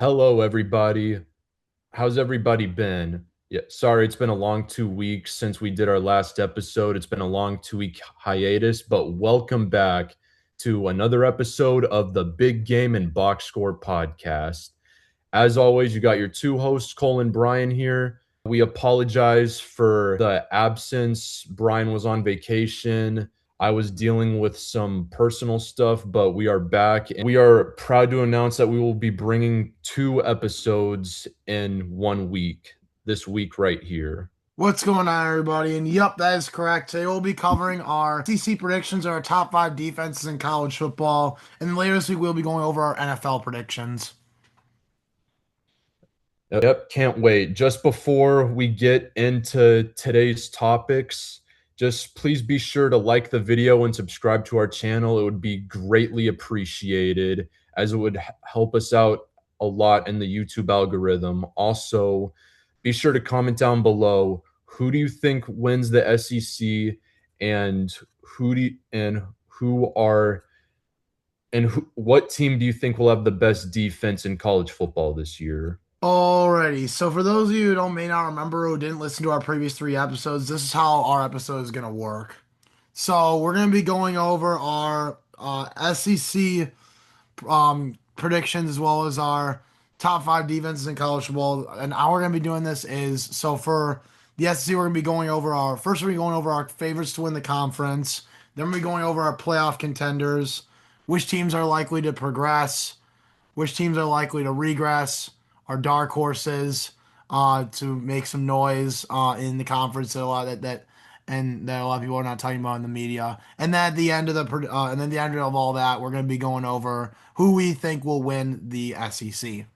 Hello, everybody. How's everybody been? Yeah, sorry, it's been a long 2 weeks since we did our last episode. It's been a long 2 week hiatus, but welcome back to another episode of the Big Game and Box Score podcast. As always, you got your two hosts, Cole and Brian here. We apologize for the absence. Brian was on vacation. I was dealing with some personal stuff, but we are back. And we are proud to announce that we will be bringing two episodes in 1 week, this week right here. What's going on, everybody? And yep, that is correct. Today we'll be covering our SEC predictions of our top five defenses in college football. And then later this week, we'll be going over our NFL predictions. Yep, can't wait. Just before we get into today's topics, just please be sure to like the video and subscribe to our channel. It would be greatly appreciated as it would help us out a lot in the YouTube algorithm. Also, be sure to comment down below who do you think wins the SEC and who are what team do you think will have the best defense in college football this year? Alrighty, so for those of you who don't may not remember who didn't listen to our previous three episodes, this is how our episode is gonna work. So we're gonna be going over our SEC predictions as well as our top five defenses in college football. And how we're going to be doing this is so for the SEC, we're going to be going over our first, we're going to be going over our favorites to win the conference. Then we're going to be going over our playoff contenders, which teams are likely to progress, which teams are likely to regress, our dark horses to make some noise in the conference that a lot that and that a lot of people are not talking about in the media. And then at the end of and then the end of all that, we're going to be going over who we think will win the SEC.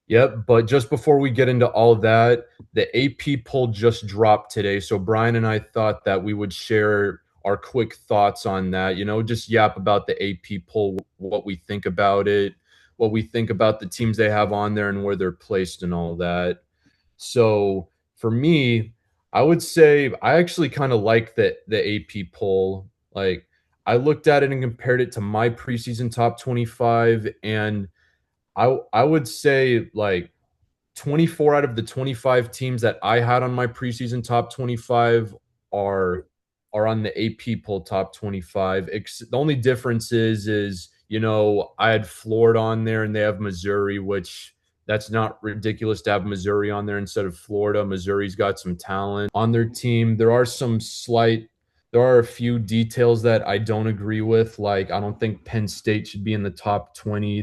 Yep, but just before we get into all that, the AP poll just dropped today. So Brian and I thought that we would share our quick thoughts on that. Just yap about the AP poll, what we think about it, what we think about the teams they have on there and where they're placed and all that. So for me, I would say I actually kind of like the AP poll. Like I looked at it and compared it to my preseason top 25, and I would say like 24 out of the 25 teams that I had on my preseason top 25 are are on the AP poll top 25. The only difference is I had Florida on there and they have Missouri, which that's not ridiculous to have Missouri on there instead of Florida. Missouri's got some talent on their team. There are a few details that I don't agree with. Like, I don't think Penn State should be in the top 20.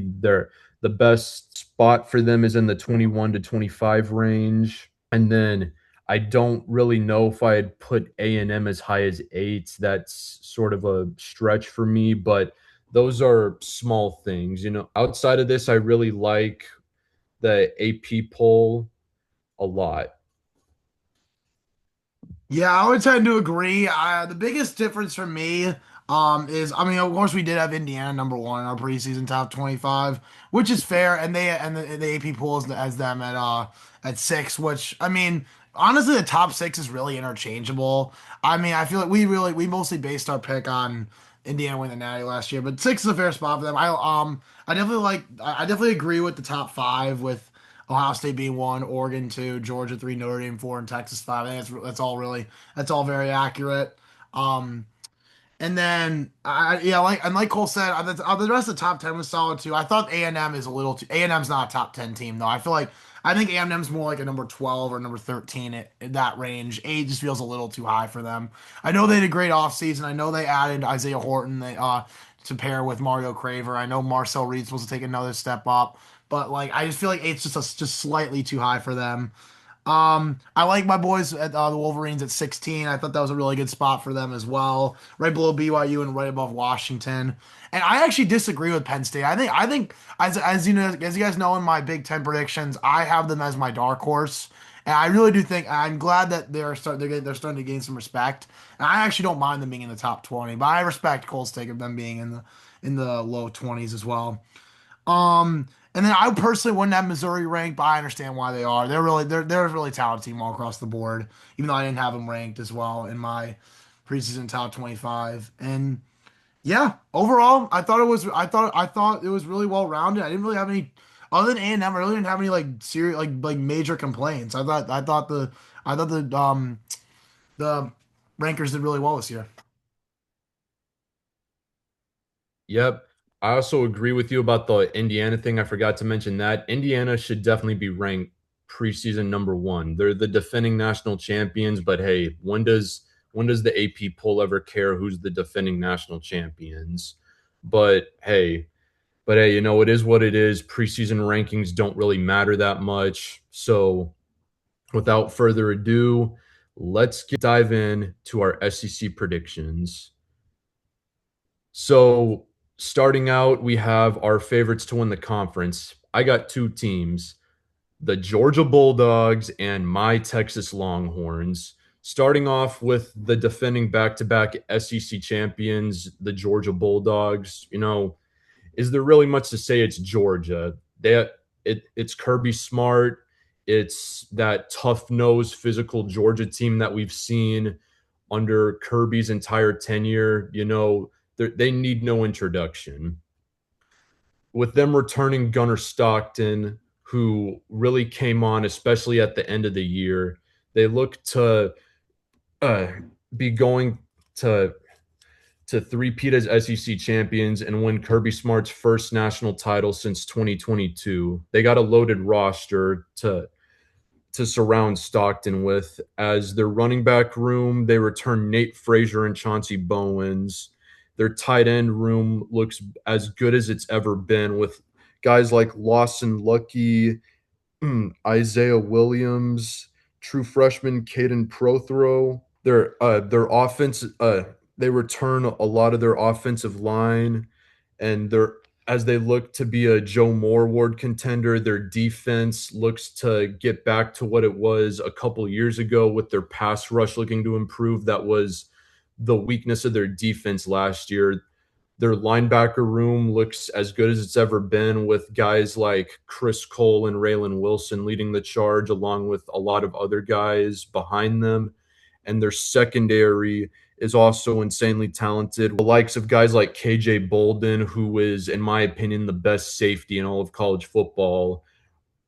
The best spot for them is in the 21 to 25 range. And then I don't really know if I'd put A&M as high as 8. That's sort of a stretch for me, but those are small things. Outside of this, I really like the AP poll a lot. Yeah, I would tend to agree. The biggest difference for me is I mean, of course, we did have Indiana number one in our preseason top 25, which is fair, and the AP pool as them at six, which I mean, honestly, the top six is really interchangeable. I mean, I feel like we mostly based our pick on Indiana winning the Natty last year, but six is a fair spot for them. I definitely agree with the top five with Ohio State being one, Oregon two, Georgia three, Notre Dame four, and Texas five. I think that's all very accurate. Um, and then yeah, like Cole said, the rest of the top 10 was solid too. I thought A&M is a little too. A&M's not a top 10 team though. I think A&M's more like a number 12 or number 13 in that range. 8 just feels a little too high for them. I know they had a great offseason. I know they added Isaiah Horton to pair with Mario Craver. I know Marcel Reed's supposed to take another step up, but like I just feel like 8's just slightly too high for them. I like my boys at the Wolverines at 16. I thought that was a really good spot for them as well, right below BYU and right above Washington. And I actually disagree with Penn State. I think as you know, as you guys know in my Big Ten predictions, I have them as my dark horse. And I really do think I'm glad that they're starting to gain some respect. And I actually don't mind them being in the top 20, but I respect Cole's take of them being in the low 20s as well. And then I personally wouldn't have Missouri ranked, but I understand why they are. They're a really talented team all across the board, even though I didn't have them ranked as well in my preseason top 25. And Yeah, overall, I thought it was really well rounded. I didn't really have any other than A&M. I really didn't have any like serious like major complaints. I thought the rankers did really well this year. Yep. I also agree with you about the Indiana thing. I forgot to mention that. Indiana should definitely be ranked preseason number one. They're the defending national champions, but hey, when does the AP poll ever care who's the defending national champions? But hey, it is what it is. Preseason rankings don't really matter that much. So without further ado, let's dive in to our SEC predictions. So, starting out, we have our favorites to win the conference. I got two teams, the Georgia Bulldogs and my Texas Longhorns. Starting off with the defending back to back SEC champions, the Georgia Bulldogs. Is there really much to say? It's Georgia. It's Kirby Smart. It's that tough nosed physical Georgia team that we've seen under Kirby's entire tenure. They need no introduction. With them returning Gunnar Stockton, who really came on, especially at the end of the year, they look to uh, be going to three-peat as SEC champions and win Kirby Smart's first national title since 2022. They got a loaded roster to surround Stockton with. As their running back room, they return Nate Frazier and Chauncey Bowens. Their tight end room looks as good as it's ever been with guys like Lawson Lucky, Isaiah Williams, true freshman Caden Prothro. Their offense they return a lot of their offensive line, and they're as they look to be a Joe Moore Award contender. Their defense looks to get back to what it was a couple years ago with their pass rush looking to improve. That was the weakness of their defense last year. Their linebacker room looks as good as it's ever been with guys like Chris Cole and Raylan Wilson leading the charge, along with a lot of other guys behind them. And their secondary is also insanely talented. The likes of guys like KJ Bolden, who is, in my opinion, the best safety in all of college football.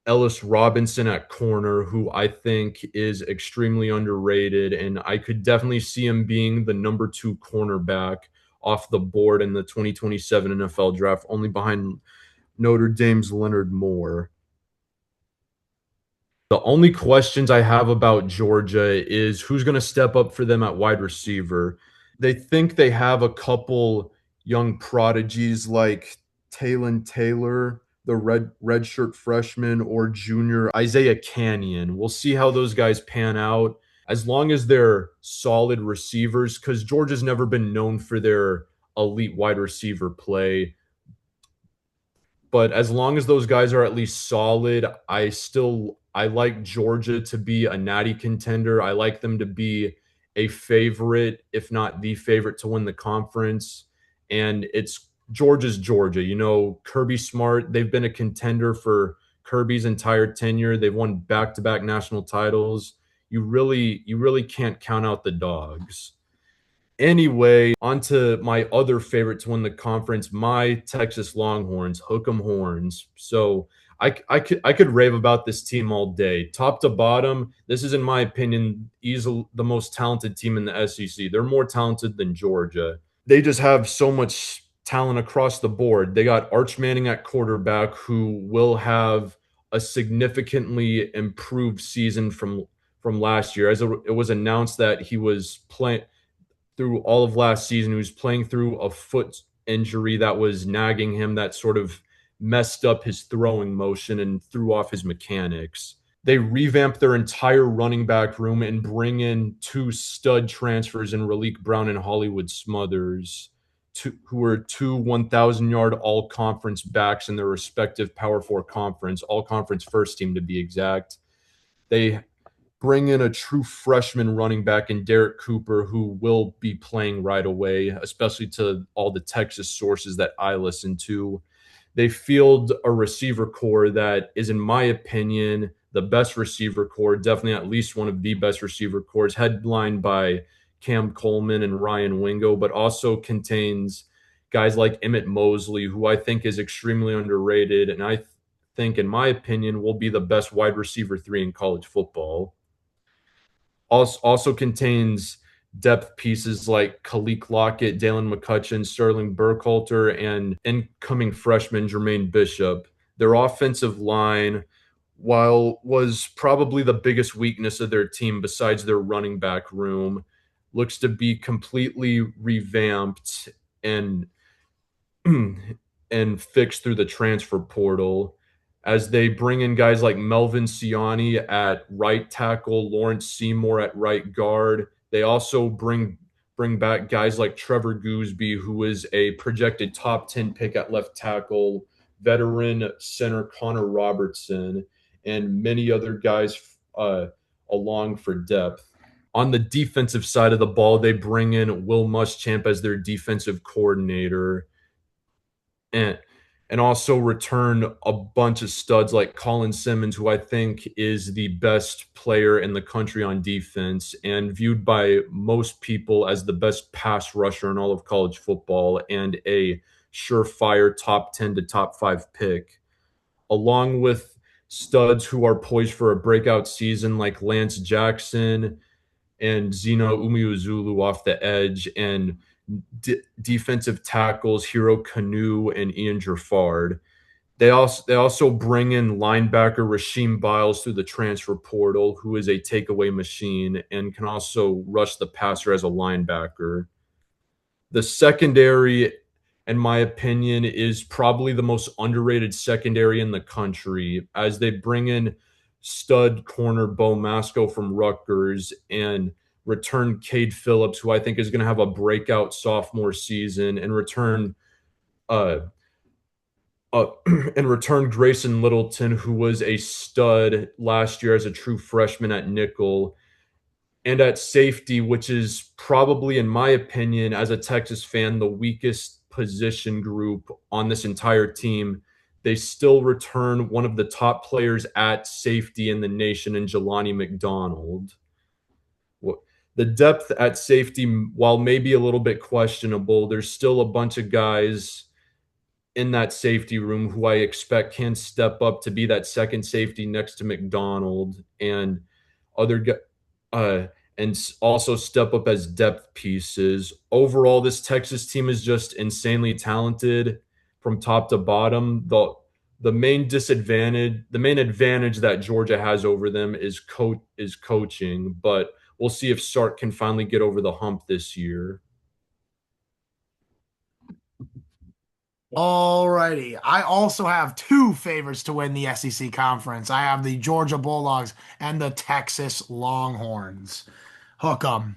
Ellis Robinson at corner, who I think is extremely underrated, and I could definitely see him being the number two cornerback off the board in the 2027 NFL draft, only behind Notre Dame's Leonard Moore. The only questions I have about Georgia is who's going to step up for them at wide receiver. They think they have a couple young prodigies like Talon Taylor, the redshirt freshman, or junior Isaiah Canyon. We'll see how those guys pan out. As long as they're solid receivers, because Georgia's never been known for their elite wide receiver play. But as long as those guys are at least solid, I like Georgia to be a natty contender. I like them to be a favorite, if not the favorite, to win the conference. And it's Georgia's Georgia. Kirby Smart, they've been a contender for Kirby's entire tenure. They've won back-to-back national titles. You really can't count out the dogs. Anyway, on to my other favorite to win the conference, my Texas Longhorns, hook 'em horns. So I could rave about this team all day, top to bottom. This is, in my opinion, easily the most talented team in the SEC. They're more talented than Georgia. They just have so much talent across the board. They got Arch Manning at quarterback, who will have a significantly improved season from last year. As it was announced that he was playing through all of last season. He was playing through a foot injury that was nagging him, that sort of messed up his throwing motion and threw off his mechanics. They revamped their entire running back room and bring in two stud transfers in Raleek Brown and Hollywood Smothers, who are two 1,000-yard all conference backs in their respective Power Four conference, all conference first team to be exact. They bring in a true freshman running back in Derek Cooper, who will be playing right away, especially to all the Texas sources that I listen to. They field a receiver core that is, in my opinion, the best receiver core, definitely at least one of the best receiver cores, headlined by Cam Coleman and Ryan Wingo, but also contains guys like Emmett Mosley, who I think is extremely underrated, and I think, in my opinion, will be the best wide receiver three in college football. Also contains depth pieces like Khalil Lockett, Dalen McCutcheon, Sterling Burkhalter, and incoming freshman Jermaine Bishop. Their offensive line, while was probably the biggest weakness of their team besides their running back room, looks to be completely revamped and and fixed through the transfer portal as they bring in guys like Melvin Siani at right tackle, Lawrence Seymour at right guard. They also bring back guys like Trevor Gooseby, who is a projected top 10 pick at left tackle, veteran center Connor Robertson, and many other guys along for depth. On the defensive side of the ball, they bring in Will Muschamp as their defensive coordinator and also return a bunch of studs like Colin Simmons, who I think is the best player in the country on defense and viewed by most people as the best pass rusher in all of college football and a surefire top 10 to top 5 pick, along with studs who are poised for a breakout season like Lance Jackson and Zeno Umeozulu off the edge, and defensive tackles Hero Kanu and Ian Gerfard. They also bring in linebacker Rasheem Biles through the transfer portal, who is a takeaway machine and can also rush the passer as a linebacker. The secondary, in my opinion, is probably the most underrated secondary in the country as they bring in stud corner Bo Masco from Rutgers and return Cade Phillips, who I think is going to have a breakout sophomore season, and uh, uh, return Grayson Littleton, who was a stud last year as a true freshman at nickel, and at safety, which is probably, in my opinion, as a Texas fan, the weakest position group on this entire team. They still return one of the top players at safety in the nation in Jelani McDonald. The depth at safety, while maybe a little bit questionable, there's still a bunch of guys in that safety room who I expect can step up to be that second safety next to McDonald and other uh, and also step up as depth pieces. Overall, this Texas team is just insanely talented from top to bottom. The main advantage that Georgia has over them is coaching, but we'll see if Sark can finally get over the hump this year. Alrighty. I also have two favorites to win the SEC conference. I have the Georgia Bulldogs and the Texas Longhorns. Hook 'em.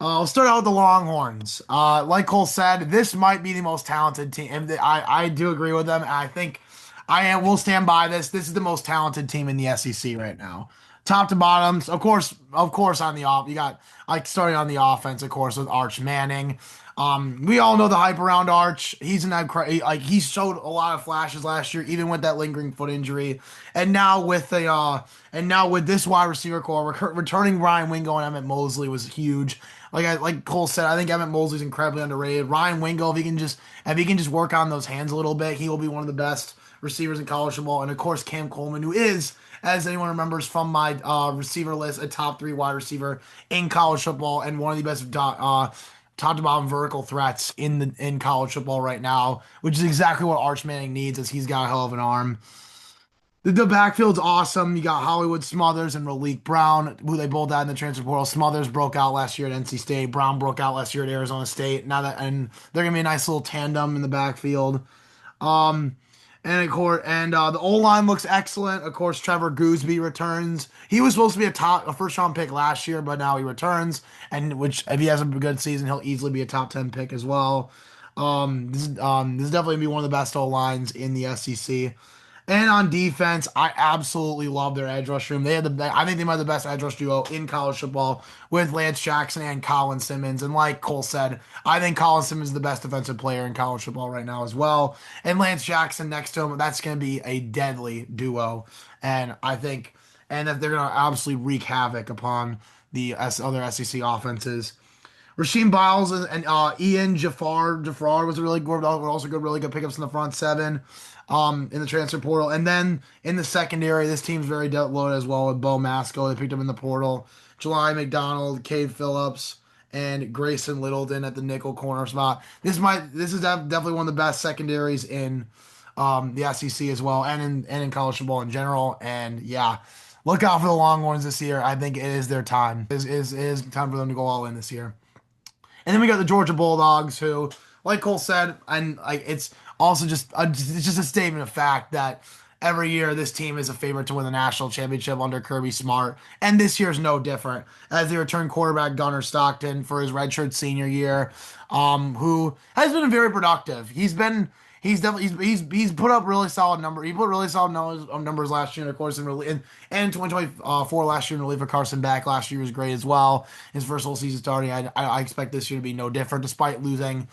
I'll start out with the Longhorns. Like Cole said, this might be the most talented team. And I do agree with them. I think will stand by this. This is the most talented team in the SEC right now, top to bottoms. Of course, on the off, you got like starting on the offense, of course, with Arch Manning. We all know the hype around Arch. He showed a lot of flashes last year, even with that lingering foot injury, and now with this wide receiver core, returning Ryan Wingo and Emmett Mosley was huge. Like Cole said, I think Emmett Mosley's incredibly underrated. Ryan Wingo, if he can just work on those hands a little bit, he will be one of the best receivers in college football. And of course, Cam Coleman, who is, as anyone remembers from my receiver list, a top three wide receiver in college football and one of the best top to bottom vertical threats in college football right now, which is exactly what Arch Manning needs, as he's got a hell of an arm. The backfield's awesome. You got Hollywood Smothers and Raleek Brown, who they both had in the transfer portal. Smothers broke out last year at NC State. Brown broke out last year at Arizona State. And they're gonna be a nice little tandem in the backfield. Um, and the O line looks excellent. Of course, Trevor Gooseby returns. He was supposed to be a first round pick last year, but now he returns. And which, if he has a good season, he'll easily be a top 10 pick as well. This is definitely gonna be one of the best O lines in the SEC. And on defense, I absolutely love their edge rush room. I think they might have the best edge rush duo in college football with Lance Jackson and Colin Simmons. And like Cole said, I think Colin Simmons is the best defensive player in college football right now as well. And Lance Jackson next to him, that's going to be a deadly duo. And that they're going to absolutely wreak havoc upon the other SEC offenses. Rasheem Biles and Ian Jafar was a really good, were also good, really good pickups in the front seven, in the transfer portal. And then in the secondary, this team's very loaded as well with Bo Masco. They picked him in the portal. July McDonald, Cade Phillips, and Grayson Littleton at the nickel corner spot. This is definitely one of the best secondaries in the SEC as well, and in college football in general. And yeah, look out for the Longhorns this year. I think it is their time. Is time for them to go all in this year. And then we got the Georgia Bulldogs, who, like Cole said, and like it's also it's just a statement of fact that every year this team is a favorite to win the national championship under Kirby Smart, and this year's no different. As they return quarterback Gunnar Stockton for his redshirt senior year, who has been very productive. He's definitely he's put up really solid number. He put really solid numbers last year, and of course, in 2024 last year in relief of Carson Beck. Last year was great as well. His first whole season starting. I expect this year to be no different, despite losing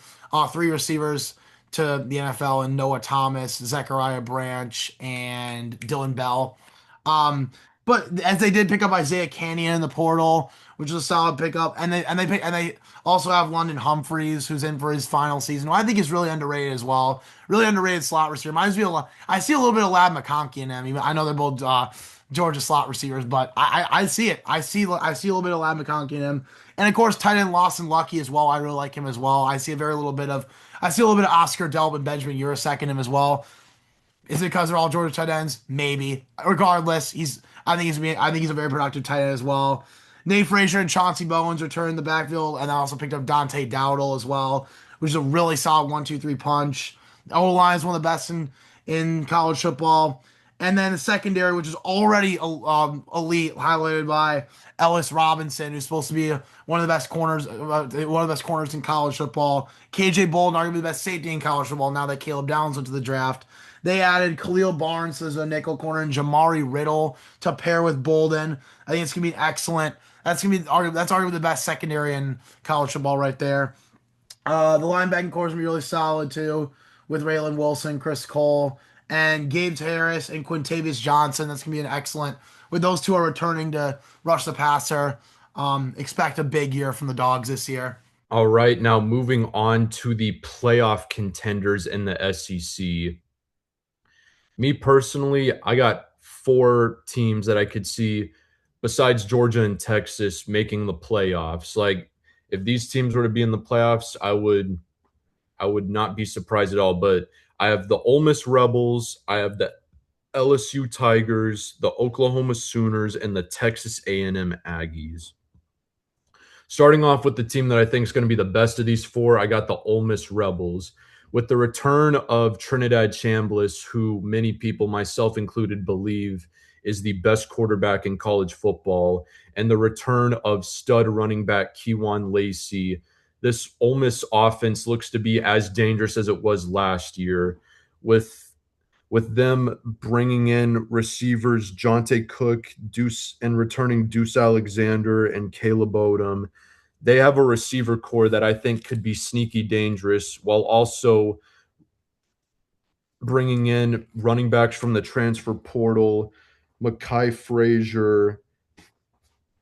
three receivers to the NFL and Noah Thomas, Zechariah Branch, and Dylan Bell. Um, but as they did pick up Isaiah Canyon in the portal, which is a solid pickup, and they also have London Humphreys, who's in for his final season, who I think is really underrated as well. Really underrated slot receiver. Reminds me a lot. I see a little bit of Lab McConkey in him. I know they're both Georgia slot receivers, but I see it. I see a little bit of Lab McConkey in him, and of course tight end Lawson Lucky as well. I really like him as well. I see a little bit of Oscar Delp and Benjamin Urasek in him as well. Is it because they're all Georgia tight ends? Maybe. Regardless, I think he's a very productive tight end as well. Nate Frazier and Chauncey Bowens returned the backfield, and I also picked up Dante Dowdle as well, which is a really solid 1-2-3 punch. The O line is one of the best in college football. And then the secondary, which is already elite, highlighted by Ellis Robinson, who's supposed to be one of the best corners in college football. KJ Bolden, arguably the best safety in college football. Now that Caleb Downs went to the draft, they added Khalil Barnes as a nickel corner and Jamari Riddle to pair with Bolden. I think it's gonna be excellent. That's arguably the best secondary in college football right there. The linebacking core is gonna be really solid too, with Raylan Wilson, Chris Cole, and Gabe Harris and Quintavious Johnson. That's gonna be an excellent. With those two are returning to rush the passer. Expect a big year from the Dogs this year. All right, now moving on to the playoff contenders in the SEC. Me personally, I got four teams that I could see besides Georgia and Texas making the playoffs. Like if these teams were to be in the playoffs, I would not be surprised at all. But I have the Ole Miss Rebels, I have the LSU Tigers, the Oklahoma Sooners, and the Texas A&M Aggies. Starting off with the team that I think is going to be the best of these four, I got the Ole Miss Rebels. With the return of Trinidad Chambliss, who many people, myself included, believe is the best quarterback in college football, and the return of stud running back Kejuan Lacey, this Ole Miss offense looks to be as dangerous as it was last year. With them bringing in receivers Jonte Cook, Deuce, and returning Deuce Alexander and Caleb Odom, they have a receiver core that I think could be sneaky dangerous, while also bringing in running backs from the transfer portal, Makai Frazier,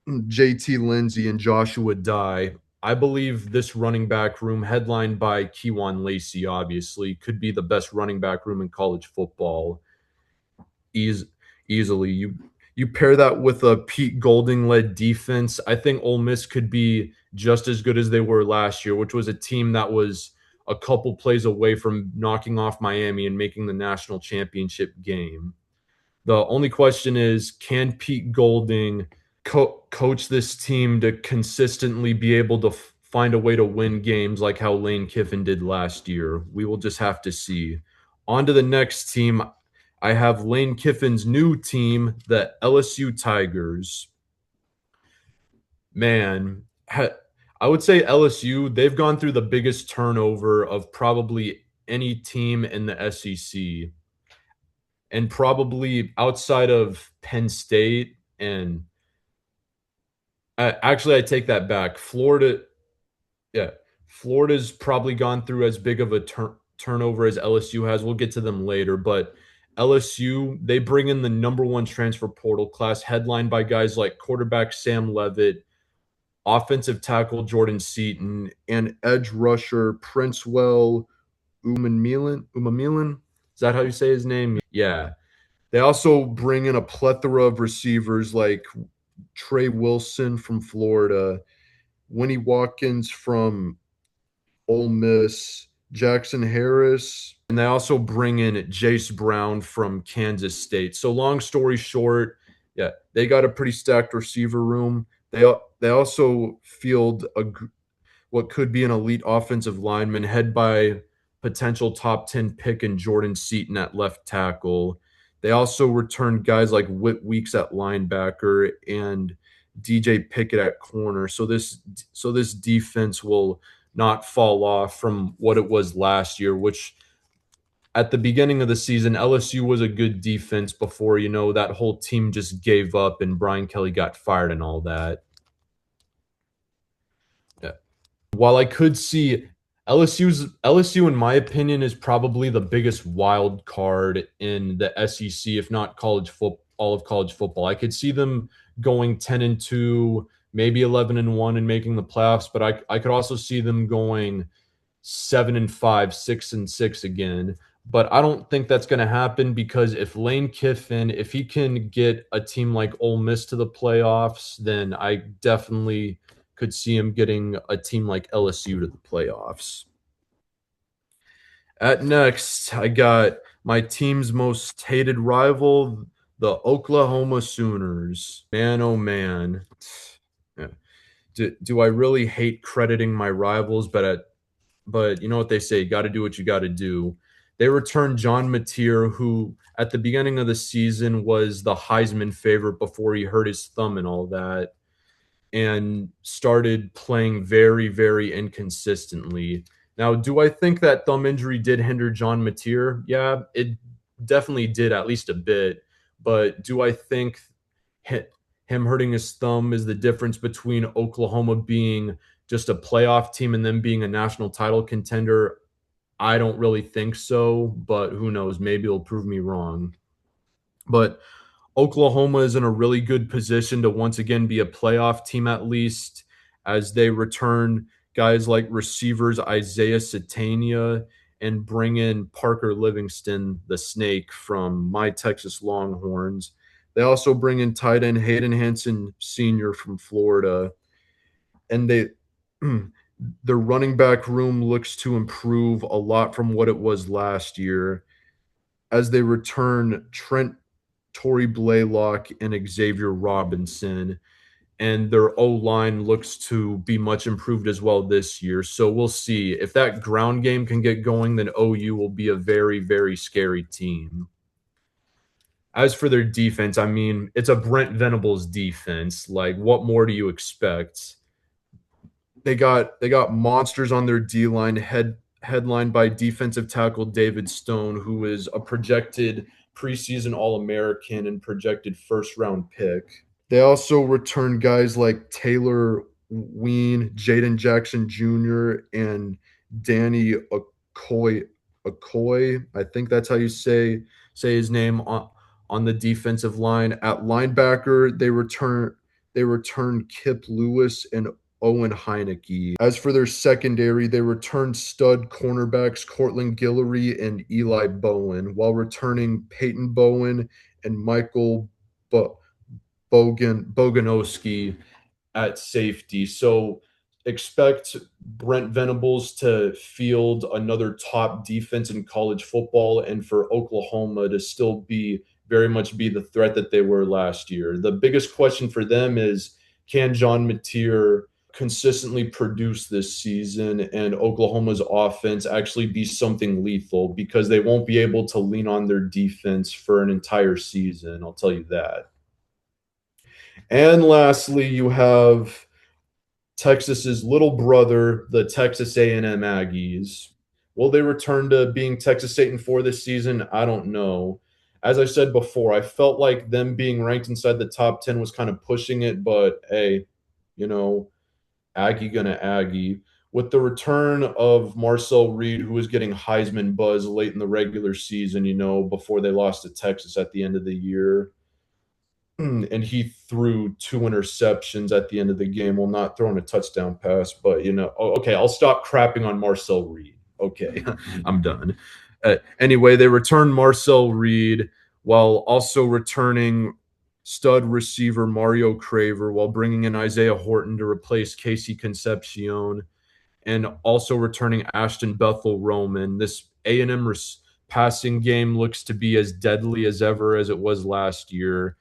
JT Lindsey, and Joshua Dye. I believe this running back room, headlined by Kejuan Lacey, obviously, could be the best running back room in college football. Easily. You pair that with a Pete Golding led defense, I think Ole Miss could be just as good as they were last year, which was a team that was a couple plays away from knocking off Miami and making the national championship game. The only question is, can Pete Golding coach this team to consistently be able to find a way to win games like how Lane Kiffin did last year? We will just have to see. On to the next team. I have Lane Kiffin's new team, the LSU Tigers. Man, I would say LSU, they've gone through the biggest turnover of probably any team in the SEC. And probably outside of Penn State and actually, I take that back. Yeah, Florida's probably gone through as big of a turnover as LSU has. We'll get to them later, but LSU, they bring in the number one transfer portal class, headlined by guys like quarterback Sam Levitt, offensive tackle Jordan Seaton, and edge rusher Princewell Umamilan. Is that how you say his name? Yeah. They also bring in a plethora of receivers like Trey Wilson from Florida, Winnie Watkins from Ole Miss, Jackson Harris, and they also bring in Jace Brown from Kansas State. So long story short, yeah, they got a pretty stacked receiver room. They also field what could be an elite offensive lineman, head by potential top 10 pick in Jordan Seaton at left tackle. They also returned guys like Whit Weeks at linebacker and DJ Pickett at corner. So this defense will not fall off from what it was last year, which at the beginning of the season, LSU was a good defense before, that whole team just gave up and Brian Kelly got fired and all that. Yeah. While I could see LSU, in my opinion, is probably the biggest wild card in the SEC, if not all of college football. I could see them going 10-2, maybe 11-1, and making the playoffs, but I could also see them going 7-5, 6-6 again. But I don't think that's going to happen because if Lane Kiffin, if he can get a team like Ole Miss to the playoffs, then I definitely could see him getting a team like LSU to the playoffs. At next, I got my team's most hated rival, the Oklahoma Sooners. Man, oh man. Yeah. Do I really hate crediting my rivals? But you know what they say, you got to do what you got to do. They returned John Mateer, who at the beginning of the season was the Heisman favorite before he hurt his thumb and all that, and started playing very, very inconsistently. Now, do I think that thumb injury did hinder John Mateer? Yeah, it definitely did, at least a bit. But do I think him hurting his thumb is the difference between Oklahoma being just a playoff team and them being a national title contender? I don't really think so, but who knows? Maybe it'll prove me wrong. But Oklahoma is in a really good position to once again be a playoff team, at least, as they return guys like receivers Isaiah Satania and bring in Parker Livingston, the snake from my Texas Longhorns. They also bring in tight end Hayden Hansen Sr. from Florida. And their running back room looks to improve a lot from what it was last year as they return Trent Torrey Blaylock and Xavier Robinson. And their O line looks to be much improved as well this year. So we'll see. If that ground game can get going, then OU will be a very, very scary team. As for their defense, I mean, it's a Brent Venables defense. Like, what more do you expect? They got monsters on their D line, headlined by defensive tackle David Stone, who is a projected preseason All American and projected first round pick. They also return guys like Taylor Ween, Jaden Jackson Jr., and Danny Okoye. I think that's how you say his name on the defensive line. At linebacker, they return Kip Lewis and Owen Heineke. As for their secondary, they returned stud cornerbacks Cortland Guillory and Eli Bowen, while returning Peyton Bowen and Michael Boganowski at safety. So expect Brent Venables to field another top defense in college football and for Oklahoma to still be very much be the threat that they were last year. The biggest question for them is, can John Mateer consistently produce this season and Oklahoma's offense actually be something lethal, because they won't be able to lean on their defense for an entire season, I'll tell you that. And lastly, you have Texas's little brother, the Texas A&M Aggies. Will they return to being Texas Satan this season? I don't know. As I said before, I felt like them being ranked inside the top 10 was kind of pushing it, but hey, you know, Aggie gonna Aggie. With the return of Marcel Reed, who was getting Heisman buzz late in the regular season, before they lost to Texas at the end of the year, and he threw two interceptions at the end of the game while not throwing a touchdown pass. But okay, I'll stop crapping on Marcel Reed. Okay, I'm done. Anyway, they returned Marcel Reed while also returning stud receiver Mario Craver while bringing in Isaiah Horton to replace Casey Concepcion and also returning Ashton Bethel Roman. This A&M passing game looks to be as deadly as ever as it was last year,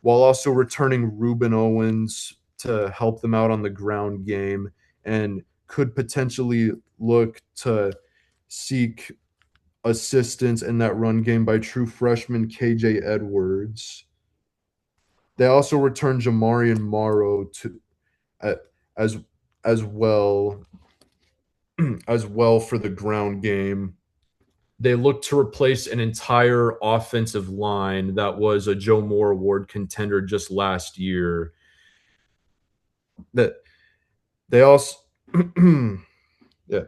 while also returning Ruben Owens to help them out on the ground game and could potentially look to seek assistance in that run game by true freshman KJ Edwards. They also returned Jamarian Morrow to uh, as as well as well for the ground game. They look to replace an entire offensive line that was a Joe Moore Award contender just last year. That they also yeah,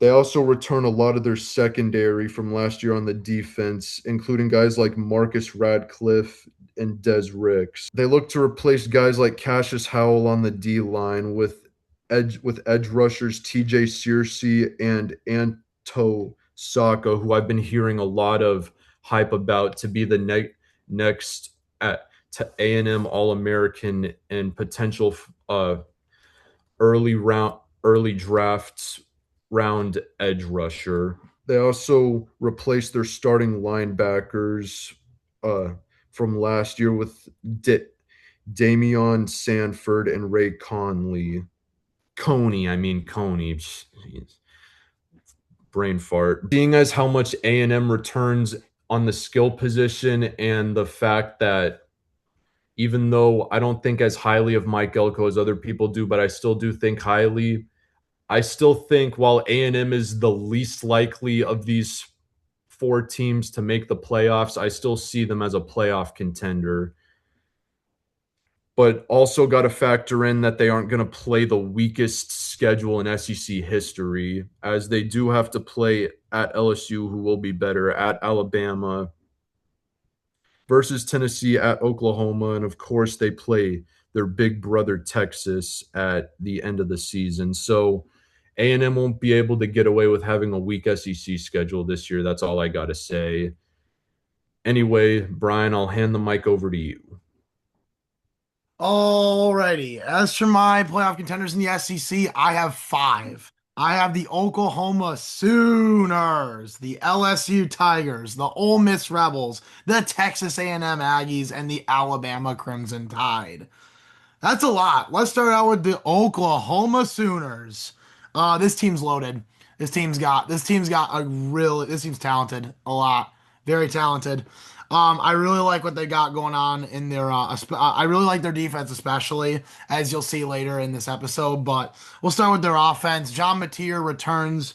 they also return a lot of their secondary from last year on the defense, including guys like Marcus Radcliffe and Des Ricks. They look to replace guys like Cassius Howell on the D line with edge rushers TJ Searcy and Anto Saka, who I've been hearing a lot of hype about to be the next to A&M All American and potential early drafts round edge rusher. They also replaced their starting linebackers uh, from last year with Damian Sanford and Ray Conley. Coney. Jeez, brain fart. Seeing as how much A&M returns on the skill position and the fact that even though I don't think as highly of Mike Elko as other people do, but I still do think highly. I still think while A&M is the least likely of these four teams to make the playoffs, I still see them as a playoff contender. But also got to factor in that they aren't going to play the weakest schedule in SEC history, as they do have to play at LSU, who will be better, at Alabama, versus Tennessee, at Oklahoma, and of course they play their big brother Texas at the end of the season. So A&M won't be able to get away with having a weak SEC schedule this year. That's all I got to say. Anyway, Brian, I'll hand the mic over to you. Alrighty. As for my playoff contenders in the SEC, I have five. I have the Oklahoma Sooners, the LSU Tigers, the Ole Miss Rebels, the Texas A&M Aggies, and the Alabama Crimson Tide. That's a lot. Let's start out with the Oklahoma Sooners. This team's loaded. This team's talented a lot. Very talented. I really like what they got going on in their I really like their defense, especially as you'll see later in this episode. But we'll start with their offense. John Mateer returns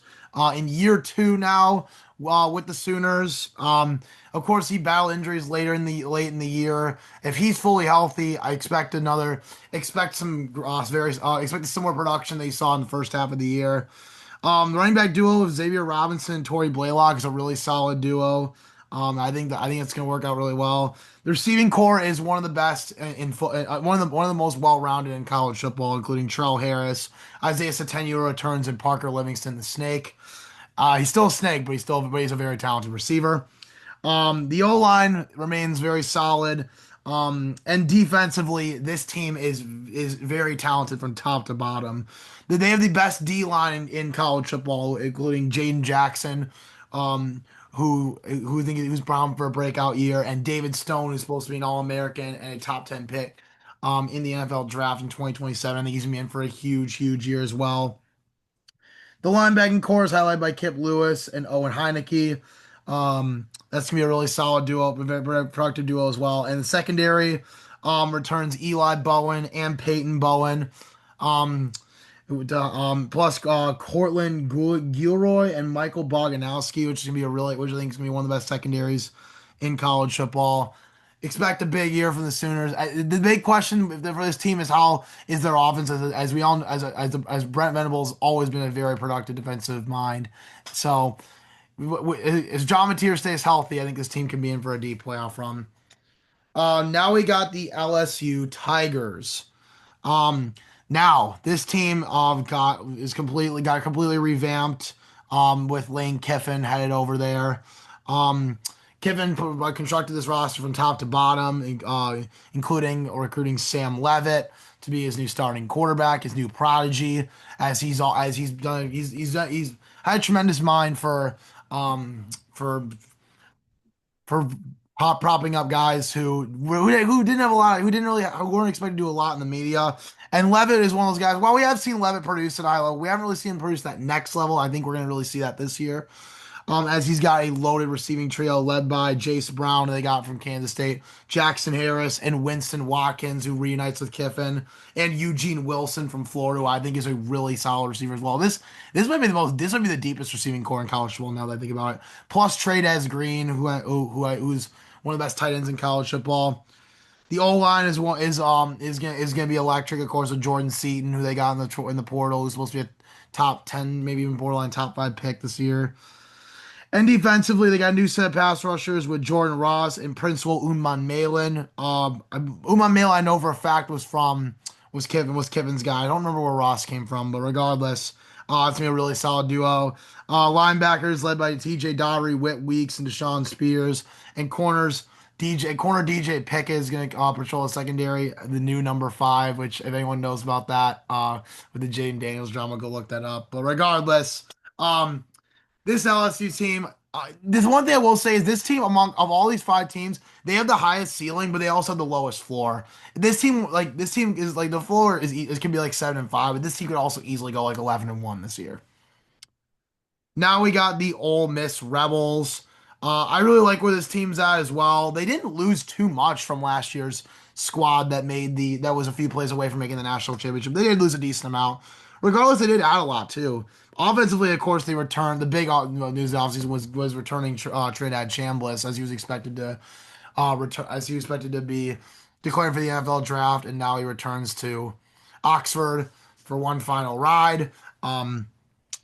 in year two now with the Sooners. Of course, he battled injuries late in the year. If he's fully healthy, I expect expect a similar production that you saw in the first half of the year. The running back duo of Xavier Robinson and Torrey Blaylock is a really solid duo. I think it's going to work out really well. The receiving core is one of the best one of the most well-rounded in college football, including Terrell Harris, Isaiah Satenio returns, and Parker Livingston, the Snake. He's still a snake, but he's a very talented receiver. The O line remains very solid. And defensively, this team is very talented from top to bottom. They have the best D line in college football, including Jaden Jackson, um, who's bound for a breakout year, and David Stone, who's supposed to be an All American and a top 10 pick in the NFL draft in 2027. I think he's gonna be in for a huge year as well. The linebacking core is highlighted by Kip Lewis and Owen Heineke. That's gonna be a really solid duo, a very productive duo as well. And the secondary returns Eli Bowen and Peyton Bowen. Um, plus Cortland Gilroy and Michael Boganowski, which I think is gonna be one of the best secondaries in college football. Expect a big year from the Sooners. The big question for this team is how is their offense, as we all as Brent Venables always been a very productive defensive mind. So if John Mateer stays healthy, I think this team can be in for a deep playoff run. Now we got the LSU Tigers. Um, Now this team got completely revamped. With Lane Kiffin headed over there. Um, Kiffin constructed this roster from top to bottom, including recruiting Sam Levitt to be his new starting quarterback, his new prodigy. He's had a tremendous mind for for propping up guys who didn't have a lot, who weren't expected to do a lot in the media. And Levitt is one of those guys. While we have seen Levitt produce at Iowa, we haven't really seen him produce that next level. I think we're going to really see that this year. As he's got a loaded receiving trio led by Jace Brown, they got from Kansas State, Jackson Harris, and Winston Watkins, who reunites with Kiffin, and Eugene Wilson from Florida, who I think is a really solid receiver as well. This might be the deepest receiving core in college football now that I think about it. Plus Trey Green, who's one of the best tight ends in college football. The O line is gonna be electric, of course, with Jordan Seaton, who they got in the portal, who's supposed to be a top 10, maybe even borderline top 5 pick this year. And defensively, they got a new set of pass rushers with Jordan Ross and Principal Unman Malin. Unman Malin, I know for a fact was Kivin's guy. I don't remember where Ross came from, but regardless, it's gonna be a really solid duo. Linebackers led by T.J. Dottery, Whit Weeks, and Deshaun Spears, and DJ Pickett is gonna patrol the secondary, the new number 5. Which if anyone knows about that, with the Jaden Daniels drama, go look that up. But regardless, um. This LSU team, this one thing I will say is this team among of all these 5 teams, they have the highest ceiling, but they also have the lowest floor. This team is like the floor is can be like 7-5, but this team could also easily go like 11-1 this year. Now we got the Ole Miss Rebels. I really like where this team's at as well. They didn't lose too much from last year's squad that was a few plays away from making the national championship. They did lose a decent amount. Regardless, they did add a lot too. Offensively, of course, they returned. The big news offseason was returning Trinidad Chambliss as he was expected to be declared for the NFL draft, and now he returns to Oxford for one final ride. And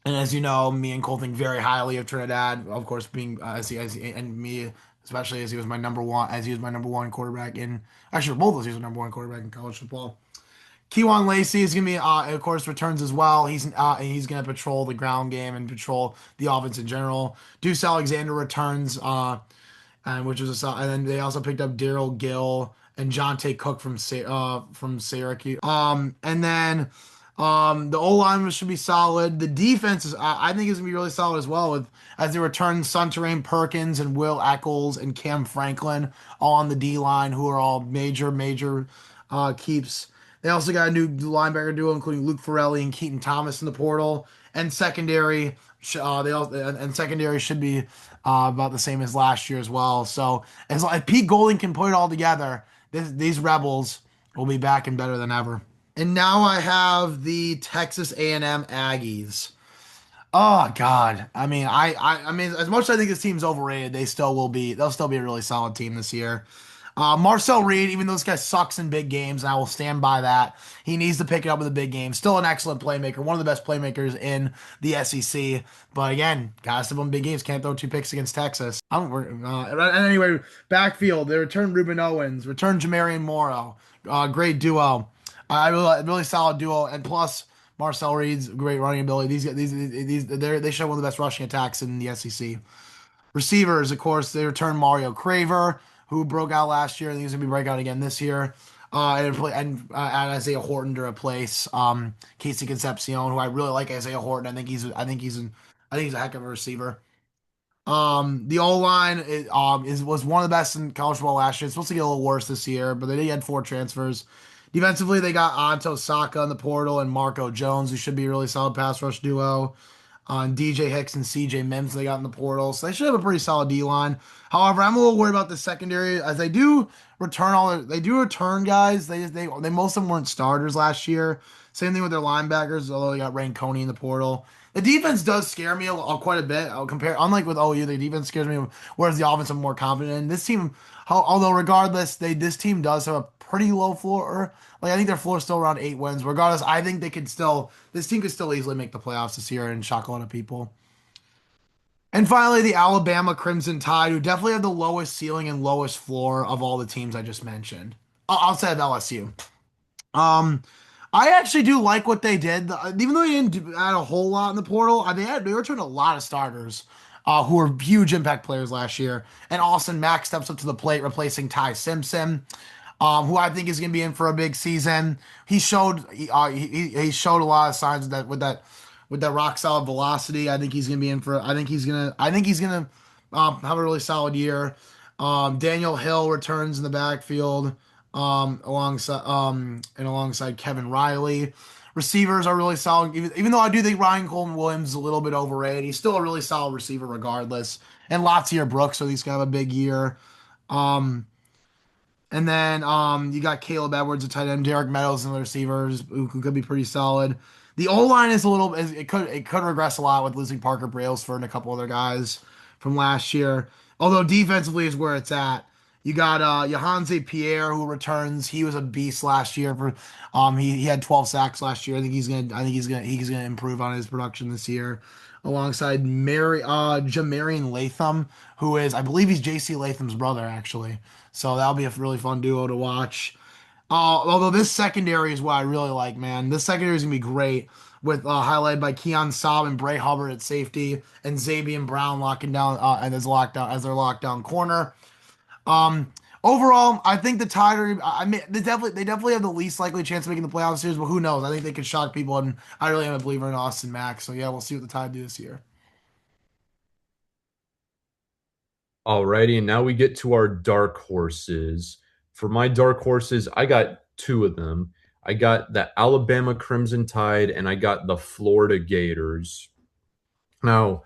as you know, me and Cole think very highly of Trinidad, of course, being and me especially as he was my number one quarterback in actually both of us, he was the number one quarterback in college football. Kewan Lacey is gonna be, of course, returns as well. He's gonna patrol the ground game and patrol the offense in general. Deuce Alexander returns, and and then they also picked up Daryl Gill and Jonte Cook from Syracuse. And then the O line should be solid. The defense I think is gonna be really solid as well with as they return Sunterrain Perkins and Will Eccles and Cam Franklin all on the D line, who are all major keeps. They also got a new linebacker duo, including Luke Farrelly and Keaton Thomas in the portal. And secondary should be about the same as last year as well. So as long as Pete Golding can put it all together, these Rebels will be back and better than ever. And now I have the Texas A&M Aggies. Oh God. I mean, as much as I think this team's overrated, they'll still be a really solid team this year. Marcel Reed, even though this guy sucks in big games, and I will stand by that, he needs to pick it up in the big game. Still an excellent playmaker, one of the best playmakers in the SEC. But again, gotta step on big games. Can't throw 2 picks against Texas. And anyway, backfield, they return Ruben Owens, return Jamarian Morrow. Great duo. Really solid duo, and plus Marcel Reed's great running ability. They show one of the best rushing attacks in the SEC. Receivers, of course, they return Mario Craver, who broke out last year, and he's gonna be breaking out again this year. Add Isaiah Horton to replace Casey Concepcion, who I really like. Isaiah Horton, I think he's a heck of a receiver. The O line was one of the best in college football last year. It's supposed to get a little worse this year, but they did had 4 transfers. Defensively, they got Anto Saka in the portal and Marco Jones, who should be a really solid pass rush duo. On DJ Hicks and CJ Mims they got in the portal, so they should have a pretty solid D line. However, I'm a little worried about the secondary as they do return guys. They most of them weren't starters last year. Same thing with their linebackers, although they got Rain Coney in the portal. The defense does scare me quite a bit. Unlike with OU, the defense scares me, whereas the offense I'm more confident in. This team, although regardless, this team does have a pretty low floor. Like I think their floor is still around 8 wins. Regardless, I think this team could still easily make the playoffs this year and shock a lot of people. And finally, the Alabama Crimson Tide, who definitely have the lowest ceiling and lowest floor of all the teams I just mentioned. Outside of LSU. Um, I actually do like what they did. Even though they add a whole lot in the portal, they returned a lot of starters who were huge impact players last year. And Austin Mack steps up to the plate, replacing Ty Simpson, who I think is going to be in for a big season. He showed a lot of signs of that with that rock solid velocity. I think he's going to be in for. I think he's gonna have a really solid year. Daniel Hill returns in the backfield alongside Kevin Riley. Receivers are really solid, even though I do think Ryan Coleman Williams is a little bit overrated. He's still a really solid receiver regardless. And Latsier Brooks, so he's gonna have a big year. Um, and then you got Caleb Edwards, a tight end, Derek Meadows, and the receivers who could be pretty solid. The O line is a little it could regress a lot with losing Parker Brailsford and a couple other guys from last year. Although defensively is where it's at. You got Johanse Pierre who returns. He was a beast last year for he had 12 sacks last year. I think he's gonna improve on his production this year. Alongside Jamarian Latham, who is I believe he's JC Latham's brother actually. So that'll be a really fun duo to watch. Although this secondary is what I really like, man. This secondary is gonna be great with highlighted by Keon Saab and Bray Hubbard at safety and Xavier Brown locking down and as their lockdown corner. Um, Overall, I think the Tide are. I mean, they definitely have the least likely chance of making the playoff series, but who knows? I think they could shock people, and I really am a believer in Austin Mack. So yeah, we'll see what the Tide do this year. Alrighty, and now we get to our dark horses. For my dark horses, I got two of them. I got the Alabama Crimson Tide and I got the Florida Gators. Now,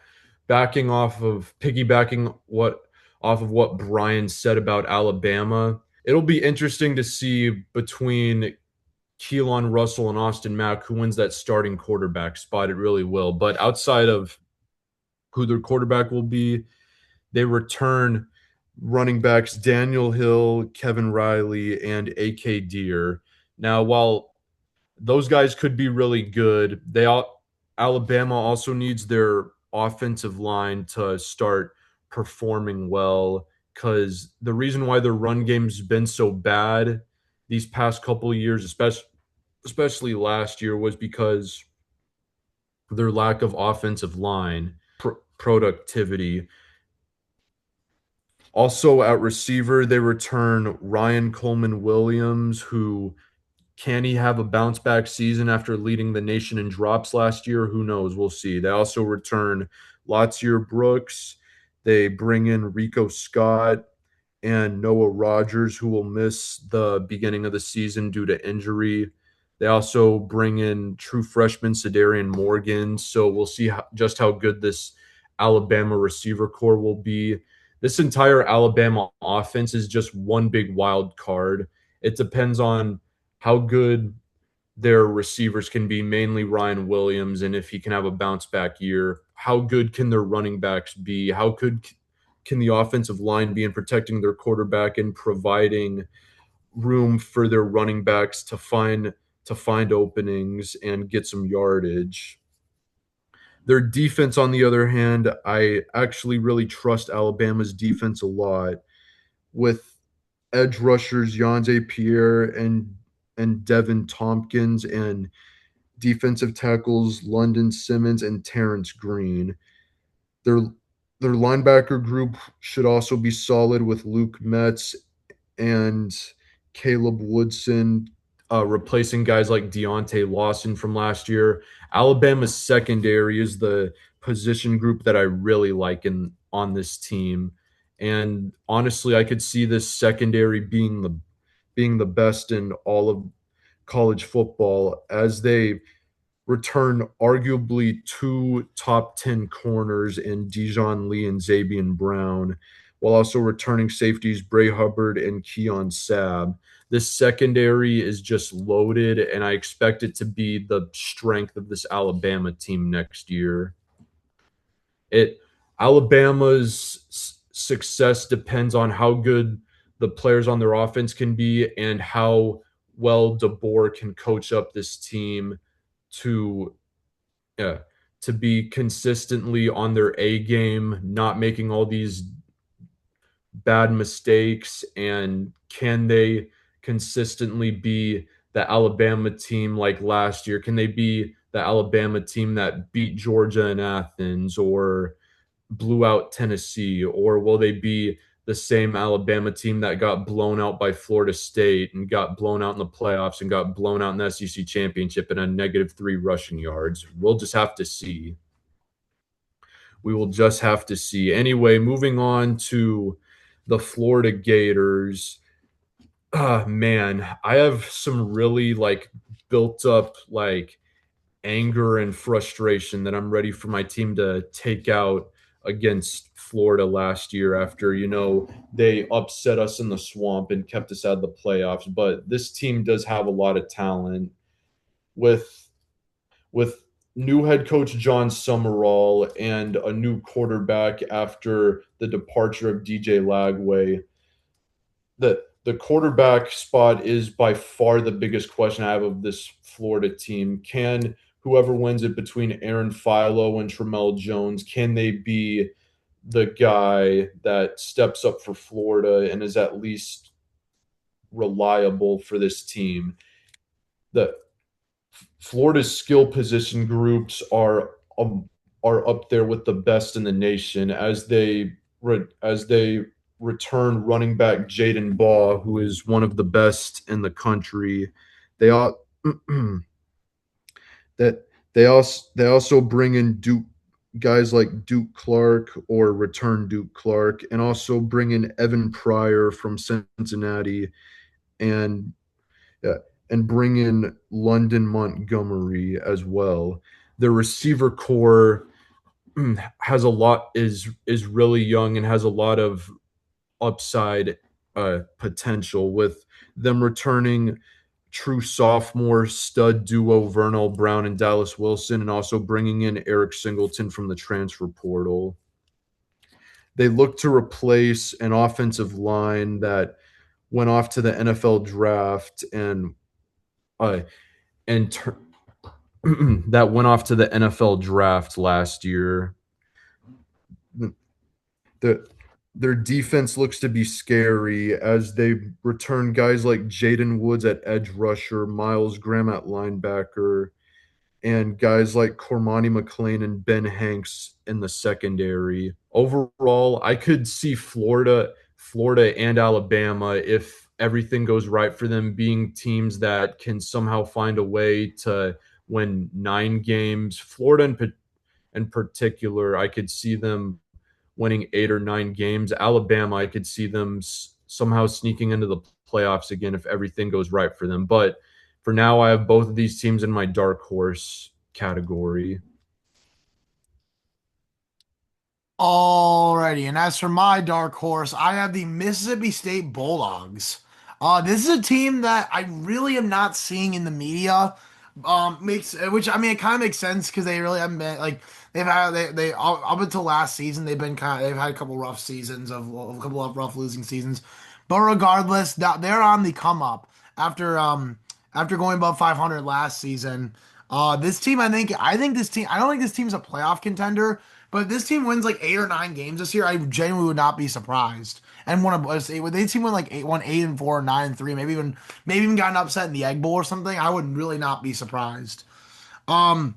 piggybacking what off of what Brian said about Alabama, it'll be interesting to see between Keelan Russell and Austin Mack who wins that starting quarterback spot. It really will. But outside of who their quarterback will be, they return running backs Daniel Hill, Kevin Riley, and AK Deer. Now, while those guys could be really good, Alabama also needs their offensive line to start performing well because the reason why their run game's been so bad these past couple of years, especially last year, was because their lack of offensive line productivity. Also at receiver, they return Ryan Coleman Williams, who can he have a bounce back season after leading the nation in drops last year? Who knows? We'll see. They also return Latsier Brooks. They bring in Rico Scott and Noah Rogers, who will miss the beginning of the season due to injury. They also bring in true freshman Sedarian Morgan. So we'll see just how good this Alabama receiver core will be. This entire Alabama offense is just one big wild card. It depends on how good their receivers can be, mainly Ryan Williams, and if he can have a bounce back year. How good can their running backs be? How good can the offensive line be in protecting their quarterback and providing room for their running backs to find openings and get some yardage? Their defense, on the other hand, I actually really trust Alabama's defense a lot with edge rushers Yonze Pierre and Devin Tompkins and defensive tackles London Simmons and Terrence Green. Their their linebacker group should also be solid with Luke Metz and Caleb Woodson replacing guys like Deontay Lawson from last year. Alabama's secondary is the position group that I really like in on this team. And honestly, I could see this secondary being the best in all of college football as they return arguably two top 10 corners in Dijon Lee and Xavier Brown, while also returning safeties Bray Hubbard and Keon Sabb. This secondary is just loaded, and I expect it to be the strength of this Alabama team next year. It Alabama's success depends on how good the players on their offense can be and how well DeBoer can coach up this team to yeah, to be consistently on their A game, not making all these bad mistakes, and can they consistently be the Alabama team like last year? Can they be the Alabama team that beat Georgia in Athens or blew out Tennessee, or will they be the same Alabama team that got blown out by Florida State and got blown out in the playoffs and got blown out in the SEC championship and a -3 rushing yards? We'll just have to see. We will just have to see. Anyway, moving on to the Florida Gators. Man, I have some really like built up like anger and frustration that I'm ready for my team to take out against Florida last year after, they upset us in the swamp and kept us out of the playoffs. But this team does have a lot of talent with with new head coach John Summerall and a new quarterback after the departure of DJ Lagway. The quarterback spot is by far the biggest question I have of this Florida team. Can whoever wins it between Aaron Philo and Tramel Jones, can they be the guy that steps up for Florida and is at least reliable for this team? The Florida's skill position groups are up there with the best in the nation as they return running back Jaden Baugh, who is one of the best in the country. They all that they also bring in Duke guys like Duke Clark or return Duke Clark, and also bring in Evan Pryor from Cincinnati, and yeah, and bring in London Montgomery as well. The receiver core has a lot is really young and has a lot of upside potential with them returning true sophomore stud duo Vernell Brown and Dallas Wilson, and also bringing in Eric Singleton from the transfer portal. They look to replace an offensive line that went off to the NFL draft uh, and that went off to the NFL draft last year. The their defense looks to be scary as they return guys like Jaden Woods at edge rusher, Miles Graham at linebacker, and guys like Cormani McLean and Ben Hanks in the secondary. Overall, I could see Florida and Alabama, if everything goes right for them, being teams that can somehow find a way to win 9 games. Florida in particular, I could see them winning 8 or 9 games. Alabama, I could see them somehow sneaking into the playoffs again if everything goes right for them. But for now, I have both of these teams in my dark horse category. Alrighty, and as for my dark horse, I have the Mississippi State Bulldogs. This is a team that I really am not seeing in the media. Makes which I mean it kind of makes sense because they really haven't been like they up until last season they've had a couple rough seasons of a couple of rough losing seasons, but regardless, they're on the come up after going above 500 last season. This team I think this team I don't think this team's a playoff contender. But if this team wins like 8 or 9 games this year, I genuinely would not be surprised. And would they team win like 8-4, 9-3, maybe even got an upset in the Egg Bowl or something? I would really not be surprised. Um,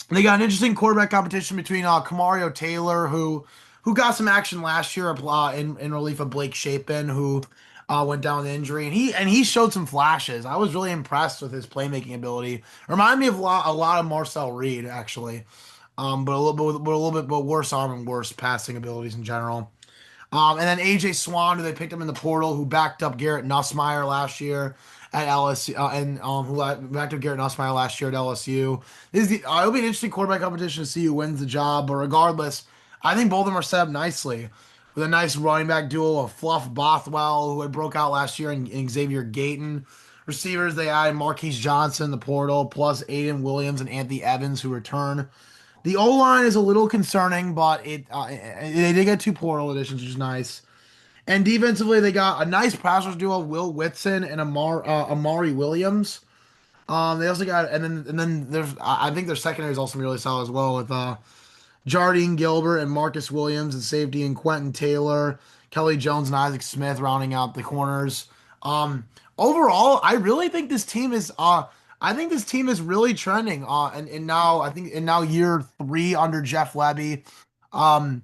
they got an interesting quarterback competition between Kamario Taylor, who got some action last year in relief of Blake Shapen, who went down with injury, and he showed some flashes. I was really impressed with his playmaking ability. Remind me of a lot of Marcel Reed actually. But a little bit worse arm and worse passing abilities in general. And then AJ Swan, who they picked up in the portal, who backed up Garrett Nussmeier last year at LSU, and who backed up Garrett Nussmeier last year at LSU. It'll be an interesting quarterback competition to see who wins the job. But regardless, I think both of them are set up nicely with a nice running back duo of Fluff Bothwell, who had broke out last year, and Xavier Gayton. Receivers, they added Marquise Johnson in the portal, plus Aiden Williams and Anthony Evans, who return. The O line is a little concerning, but they did get 2 portal additions, which is nice. And defensively, they got a nice passers duo, Will Whitson and Amari Williams. They also got and then there's I think their secondary is also really solid as well with Jardine Gilbert and Marcus Williams and safety and Quentin Taylor, Kelly Jones and Isaac Smith rounding out the corners. Um, Overall, I really think this team is I think this team is really trending. And now I think in now year three under Jeff Lebby. Um,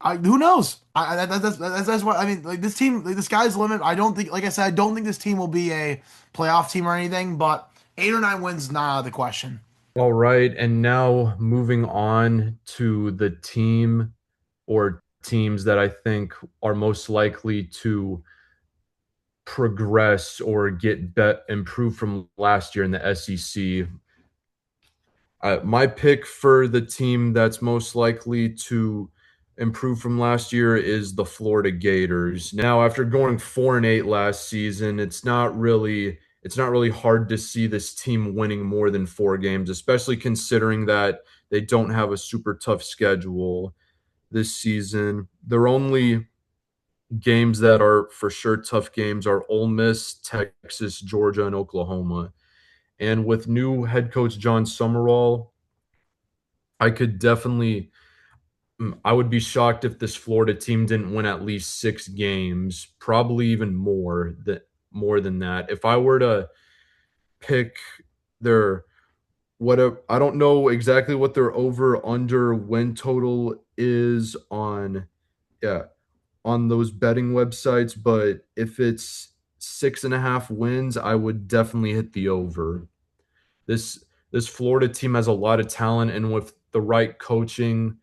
who knows? That's what I mean. Like this team, like the sky's the limit. I don't think, like I said, I don't think this team will be a playoff team or anything. But 8 or 9 wins not out of the question. All right, and now moving on to the team or teams that I think are most likely to progress or get bet improve from last year in the SEC. My pick for the team that's most likely to improve from last year is the Florida Gators. Now, after going 4-8 last season, it's not really hard to see this team winning more than 4 games, especially considering that they don't have a super tough schedule this season. Their only games that are for sure tough games are Ole Miss, Texas, Georgia, and Oklahoma. And with new head coach John Summerall, I could definitely I would be shocked if this Florida team didn't win at least 6 games, probably even more than that. If I were to pick their I don't know exactly what their over under win total is on yeah, on those betting websites, but if it's 6.5 wins, I would definitely hit the over. This Florida team has a lot of talent, and with the right coaching,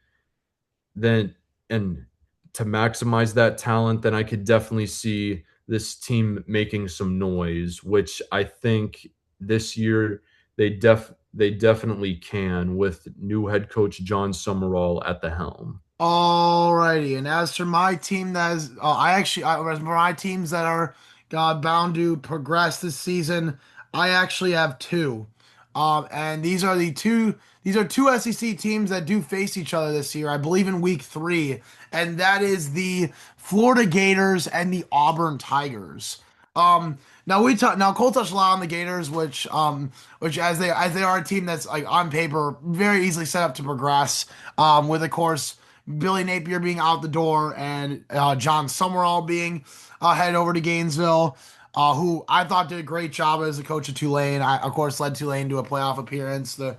then and to maximize that talent, then I could definitely see this team making some noise, which I think this year they definitely can with new head coach John Summerall at the helm. Alrighty, and as for my team, that is, as for my teams that are bound to progress this season, I actually have two. And these are two SEC teams that do face each other this year, I believe in week three, and that is the Florida Gators and the Auburn Tigers. Now Cole touched a lot on the Gators, which as they are a team that's like on paper very easily set up to progress. With of course Billy Napier being out the door and John Summerall being headed over to Gainesville, who I thought did a great job as a coach of Tulane. I, of course, led Tulane to a playoff appearance, and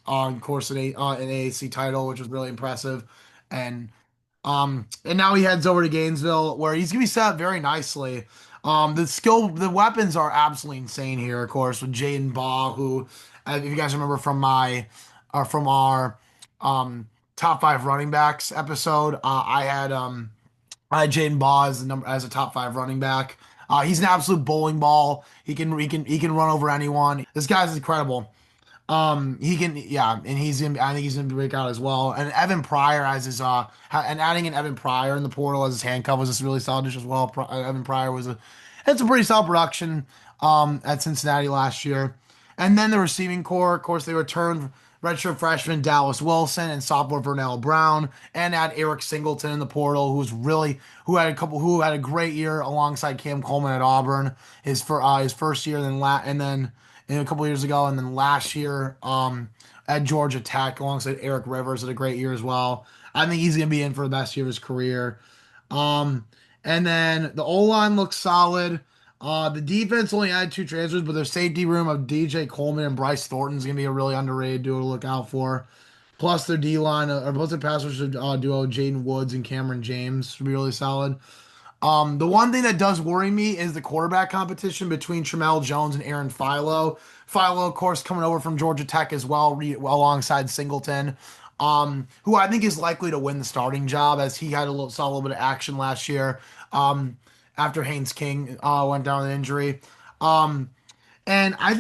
of course an AAC title, which was really impressive. And and now he heads over to Gainesville, where he's gonna be set up very nicely. The weapons are absolutely insane here. Of course, with Jaden Baugh, who, if you guys remember from our top five running backs episode, I had Jaden Baugh as the number as a top five running back. He's an absolute bowling ball. He can run over anyone. This guy's incredible. He can, yeah, and I think he's gonna break out as well. And Evan Pryor as and adding in Evan Pryor in the portal as his handcuff was just really solid as well. Evan Pryor had some pretty solid production, at Cincinnati last year. And then the receiving core, of course, they returned redshirt freshman Dallas Wilson and sophomore Vernell Brown, and add Eric Singleton in the portal, who had a great year alongside Cam Coleman at Auburn, his first year, and then a couple years ago, and then last year at Georgia Tech alongside Eric Rivers had a great year as well. I think he's gonna be in for the best year of his career. Um, and then the O line looks solid. The defense only had two transfers, but their safety room of DJ Coleman and Bryce Thornton is gonna be a really underrated duo to look out for. Plus their D line, or plus their pass rush duo, Jaden Woods and Cameron James should be really solid. The one thing that does worry me is the quarterback competition between Tramel Jones and Aaron Philo. Philo, of course, coming over from Georgia Tech as well, alongside Singleton, who I think is likely to win the starting job as he saw a little bit of action last year, after Haynes King went down with an injury. Um, I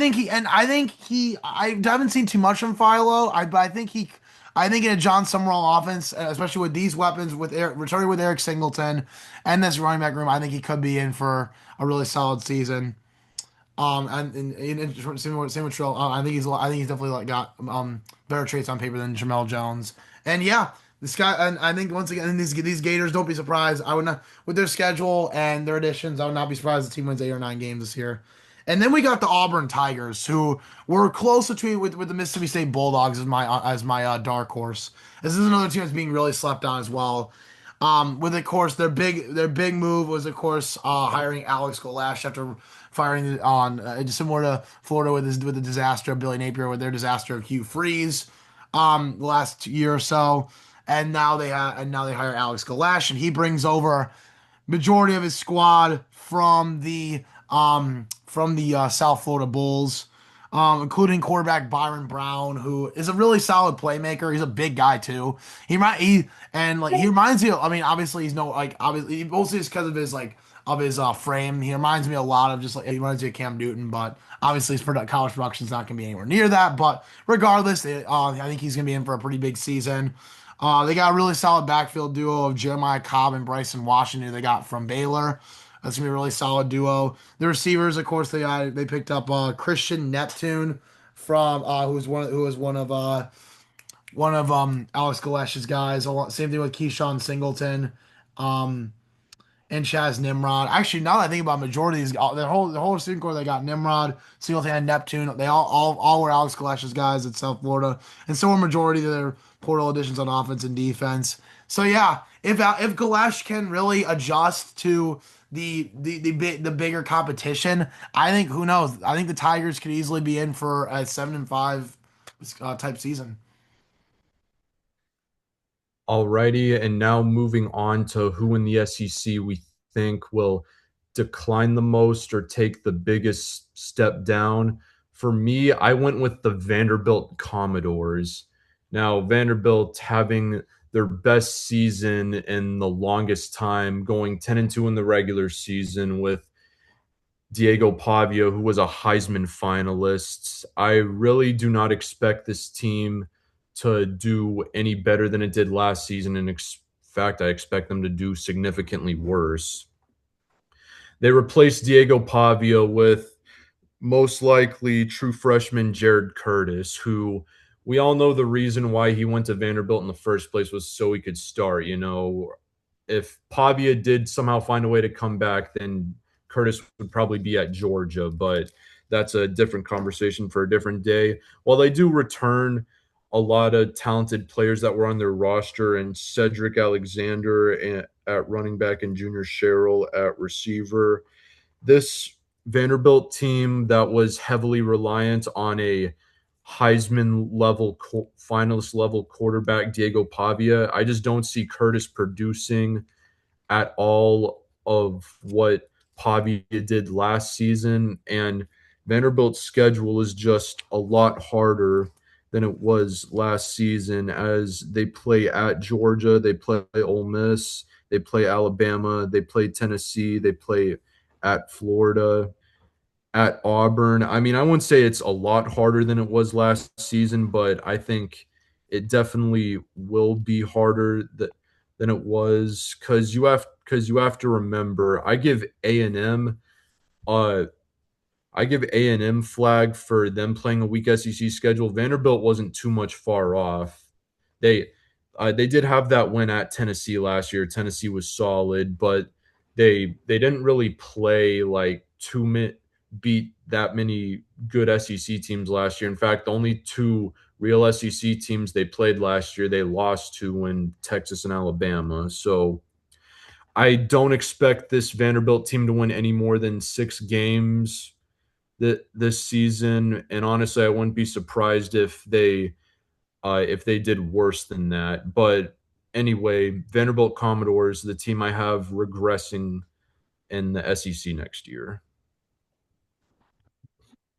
haven't seen too much from Philo. But I think in a John Summerall offense, especially with these weapons, returning with Eric Singleton and this running back room, I think he could be in for a really solid season. Same with Trill. I think he's definitely like got better traits on paper than Jamel Jones. And yeah, this guy. And I think once again, these Gators, don't be surprised. I would not, with their schedule and their additions, I would not be surprised if the team wins 8 or 9 games this year. And then we got the Auburn Tigers, who were close between with the Mississippi State Bulldogs as my dark horse. This is another team that's being really slept on as well. With of course their big move was of course hiring Alex Golash after firing on similar to Florida with the disaster of Billy Napier with their disaster of Hugh Freeze the last year or so, and now they hire Alex Golash and he brings over majority of his squad from the South Florida Bulls, including quarterback Byron Brown, who is a really solid playmaker. He's a big guy too. He reminds me of, I mean, obviously he's no like obviously mostly it's because of his frame. He reminds me a lot of just like he reminds me of Cam Newton, but obviously his college production's not going to be anywhere near that. But regardless, I think he's going to be in for a pretty big season. They got a really solid backfield duo of Jeremiah Cobb and Bryson Washington, who they got from Baylor. That's gonna be a really solid duo. The receivers, of course, they picked up Christian Neptune from who was one of Alex Galesh's guys. Same thing with Keyshawn Singleton. Um, and Chaz Nimrod. Actually, now that I think about it, majority of these, the whole receiving core, they got Nimrod, Singleton, and Neptune. They all were Alex Kalash's guys at South Florida, and so were majority of their portal additions on offense and defense. So yeah, if Kalash can really adjust to the bigger competition, I think who knows? I think the Tigers could easily be in for a 7-5 type season. Alrighty, and now moving on to who in the SEC we think will decline the most or take the biggest step down. For me, I went with the Vanderbilt Commodores. Now, Vanderbilt having their best season in the longest time, going 10 and 2 in the regular season with Diego Pavia, who was a Heisman finalist. I really do not expect this team to do any better than it did last season. In fact, I expect them to do significantly worse. They replaced Diego Pavia with most likely true freshman Jared Curtis, who we all know the reason why he went to Vanderbilt in the first place was so he could start. If Pavia did somehow find a way to come back, then Curtis would probably be at Georgia, but that's a different conversation for a different day. While they do return a lot of talented players that were on their roster, and Cedric Alexander at running back and Junior Sherrill at receiver, this Vanderbilt team that was heavily reliant on a Heisman level finalist level quarterback Diego Pavia, I just don't see Curtis producing at all of what Pavia did last season. And Vanderbilt's schedule is just a lot harder than it was last season, as they play at Georgia, they play Ole Miss, they play Alabama, they play Tennessee, they play at Florida, at Auburn. I mean, I wouldn't say it's a lot harder than it was last season, but I think it definitely will be harder than it was, because you have to remember, uh I give A&M flag for them playing a weak SEC schedule. Vanderbilt wasn't too much far off. They they did have that win at Tennessee last year. Tennessee was solid, but they didn't really play like beat that many good SEC teams last year. In fact, the only two real SEC teams they played last year, they lost to in Texas and Alabama. So I don't expect this Vanderbilt team to win any more than 6 games this season, and honestly, I wouldn't be surprised if they did worse than that. But anyway, Vanderbilt Commodores, the team I have regressing in the SEC next year.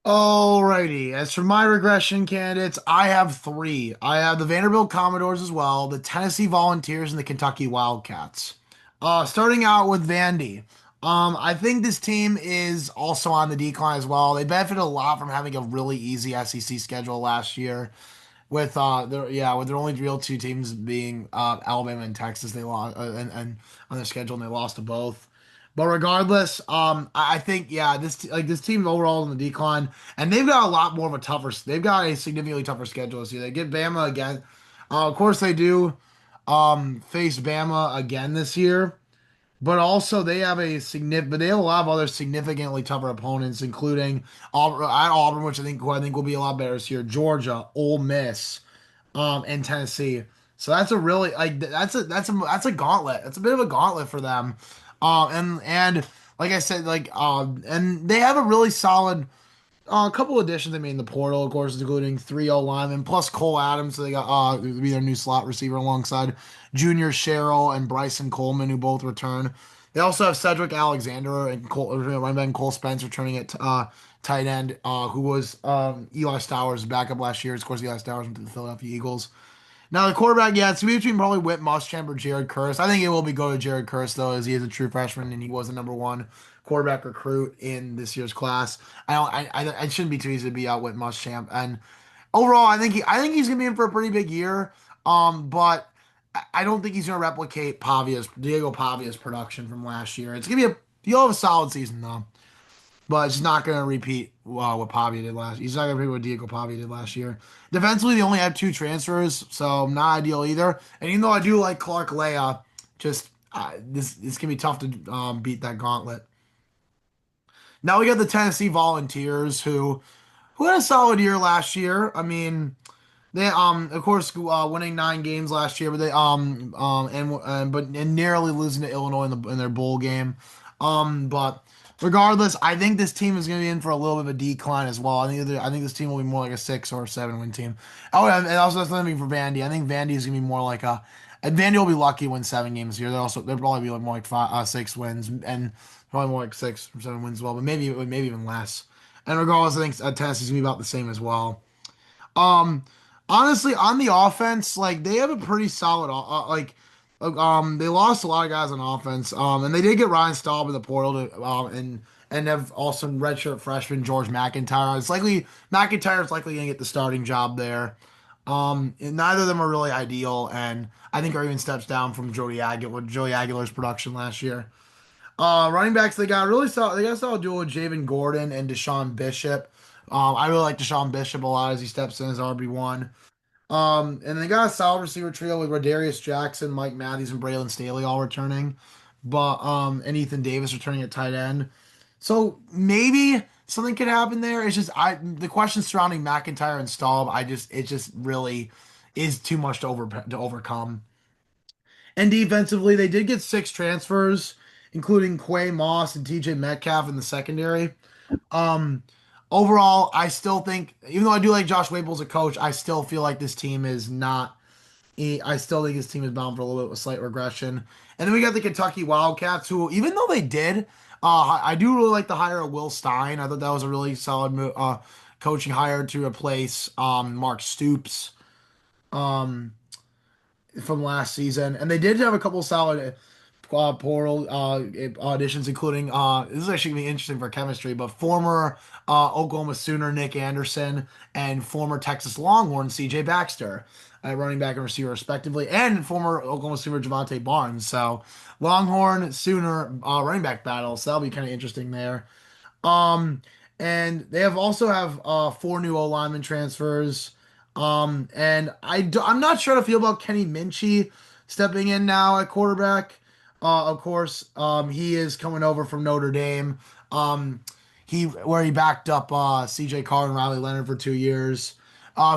Alrighty. As for my regression candidates, I have three. I have the Vanderbilt Commodores as well, the Tennessee Volunteers, and the Kentucky Wildcats. Starting out with Vandy. I think this team is also on the decline as well. They benefited a lot from having a really easy SEC schedule last year with their only real two teams being Alabama and Texas. They lost and on their schedule and they lost to both. But regardless, I think this team overall in the decline, and they've got a lot more of a tougher. They've got a significantly tougher schedule this year. They get Bama again. Of course, they do face Bama again this year. but also they have a significant, but they have a lot of other significantly tougher opponents, including Auburn, at Auburn, which I think will be a lot better this year. Georgia, Ole Miss, and Tennessee. So that's a really like that's a gauntlet. That's a bit of a gauntlet for them. And like I said, and they have a really solid a couple additions they made in the portal, of course, including 3-0 linemen plus Cole Adams. So they got to be their new slot receiver alongside Junior Sherrill and Bryson Coleman, who both return. They also have Cedric Alexander and running back Cole Spence returning at tight end, who was Eli Stowers' backup last year. Of course, Eli Stowers went to the Philadelphia Eagles. Now the quarterback, yeah, it's gonna be between probably Whit Muschamp or Jared Curse. I think it will be go to Jared Curse though, as he is a true freshman and he was the number one quarterback recruit in this year's class. I don't, I shouldn't be too easy to be out with Muschamp. And overall, I think he's gonna be in for a pretty big year. But I don't think he's gonna replicate Diego Pavia's production from last year. It's gonna be he'll have a solid season though. But it's not going to repeat what Pavia did last. He's not going to repeat what Diego Pavia did last year. Defensively, they only had two transfers, so not ideal either. And even though I do like Clark Leah, just this can be tough to beat that gauntlet. Now we got the Tennessee Volunteers, who had a solid year last year. I mean, they of course winning 9 games last year, but they and narrowly losing to Illinois in their bowl game. But regardless, I think this team is going to be in for a little bit of a decline as well. I think this team will be more like a 6 or 7 win team. Oh, and also that's nothing for Vandy. I think Vandy is going to be more like a. And Vandy will be lucky to win 7 games here. They'll probably be like more like 6 wins and probably more like 6 or 7 wins as well, but maybe even less. And regardless, I think Tennessee's gonna be about the same as well. Um, Honestly, on the offense, like they have a pretty solid, they lost a lot of guys on offense. And they did get Ryan Staub in the portal and have also redshirt freshman George McIntyre. It's likely McIntyre's likely gonna get the starting job there. And neither of them are really ideal, and I think are even steps down from Jody Aguilar's production last year. Running backs, they got really solid. They got a solid duo with Javen Gordon and Deshaun Bishop. I really like Deshaun Bishop a lot as he steps in as RB1. And they got a solid receiver trio with Rodarius Jackson, Mike Matthews, and Braylon Staley all returning, but and Ethan Davis returning at tight end. So maybe something could happen there. It's just the questions surrounding McIntyre and Staub. It just really is too much to overcome. And defensively, they did get 6 transfers, including Quay Moss and TJ Metcalf in the secondary. Um, Overall, I still think, even though I do like Josh Waples as a coach, I still feel like this team is not. I still think his team is bound for a little bit of a slight regression. And then we got the Kentucky Wildcats, who, even though they did, I do really like the hire of Will Stein. I thought that was a really solid coaching hire to replace Mark Stoops. Um, from last season, and they did have a couple solid portal auditions, including this is actually gonna be interesting for chemistry, but former Oklahoma Sooner Nick Anderson and former Texas Longhorn CJ Baxter at running back and receiver respectively, and former Oklahoma Sooner Javante Barnes. So Longhorn Sooner running back battle. So that'll be kind of interesting there. Um, and they also have 4 new O lineman transfers. And I'm not sure how to feel about Kenny Minchie stepping in now at quarterback. Of course, he is coming over from Notre Dame. He backed up C.J. Carr and Riley Leonard for 2 years.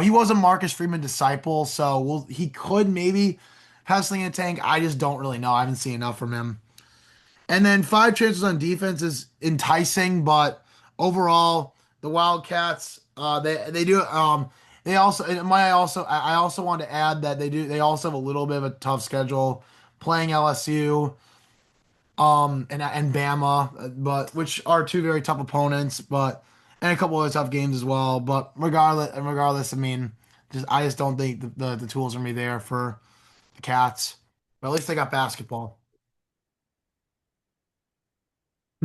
He was a Marcus Freeman disciple, so he could maybe have something in the tank. I just don't really know. I haven't seen enough from him. And then 5 transfers on defense is enticing, but overall, the Wildcats, they do they also it might also I also want to add that they also have a little bit of a tough schedule playing LSU and Bama, but which are two very tough opponents, but and a couple of tough games as well. But regardless, I mean, I just don't think the tools are gonna be there for the Cats. But at least they got basketball.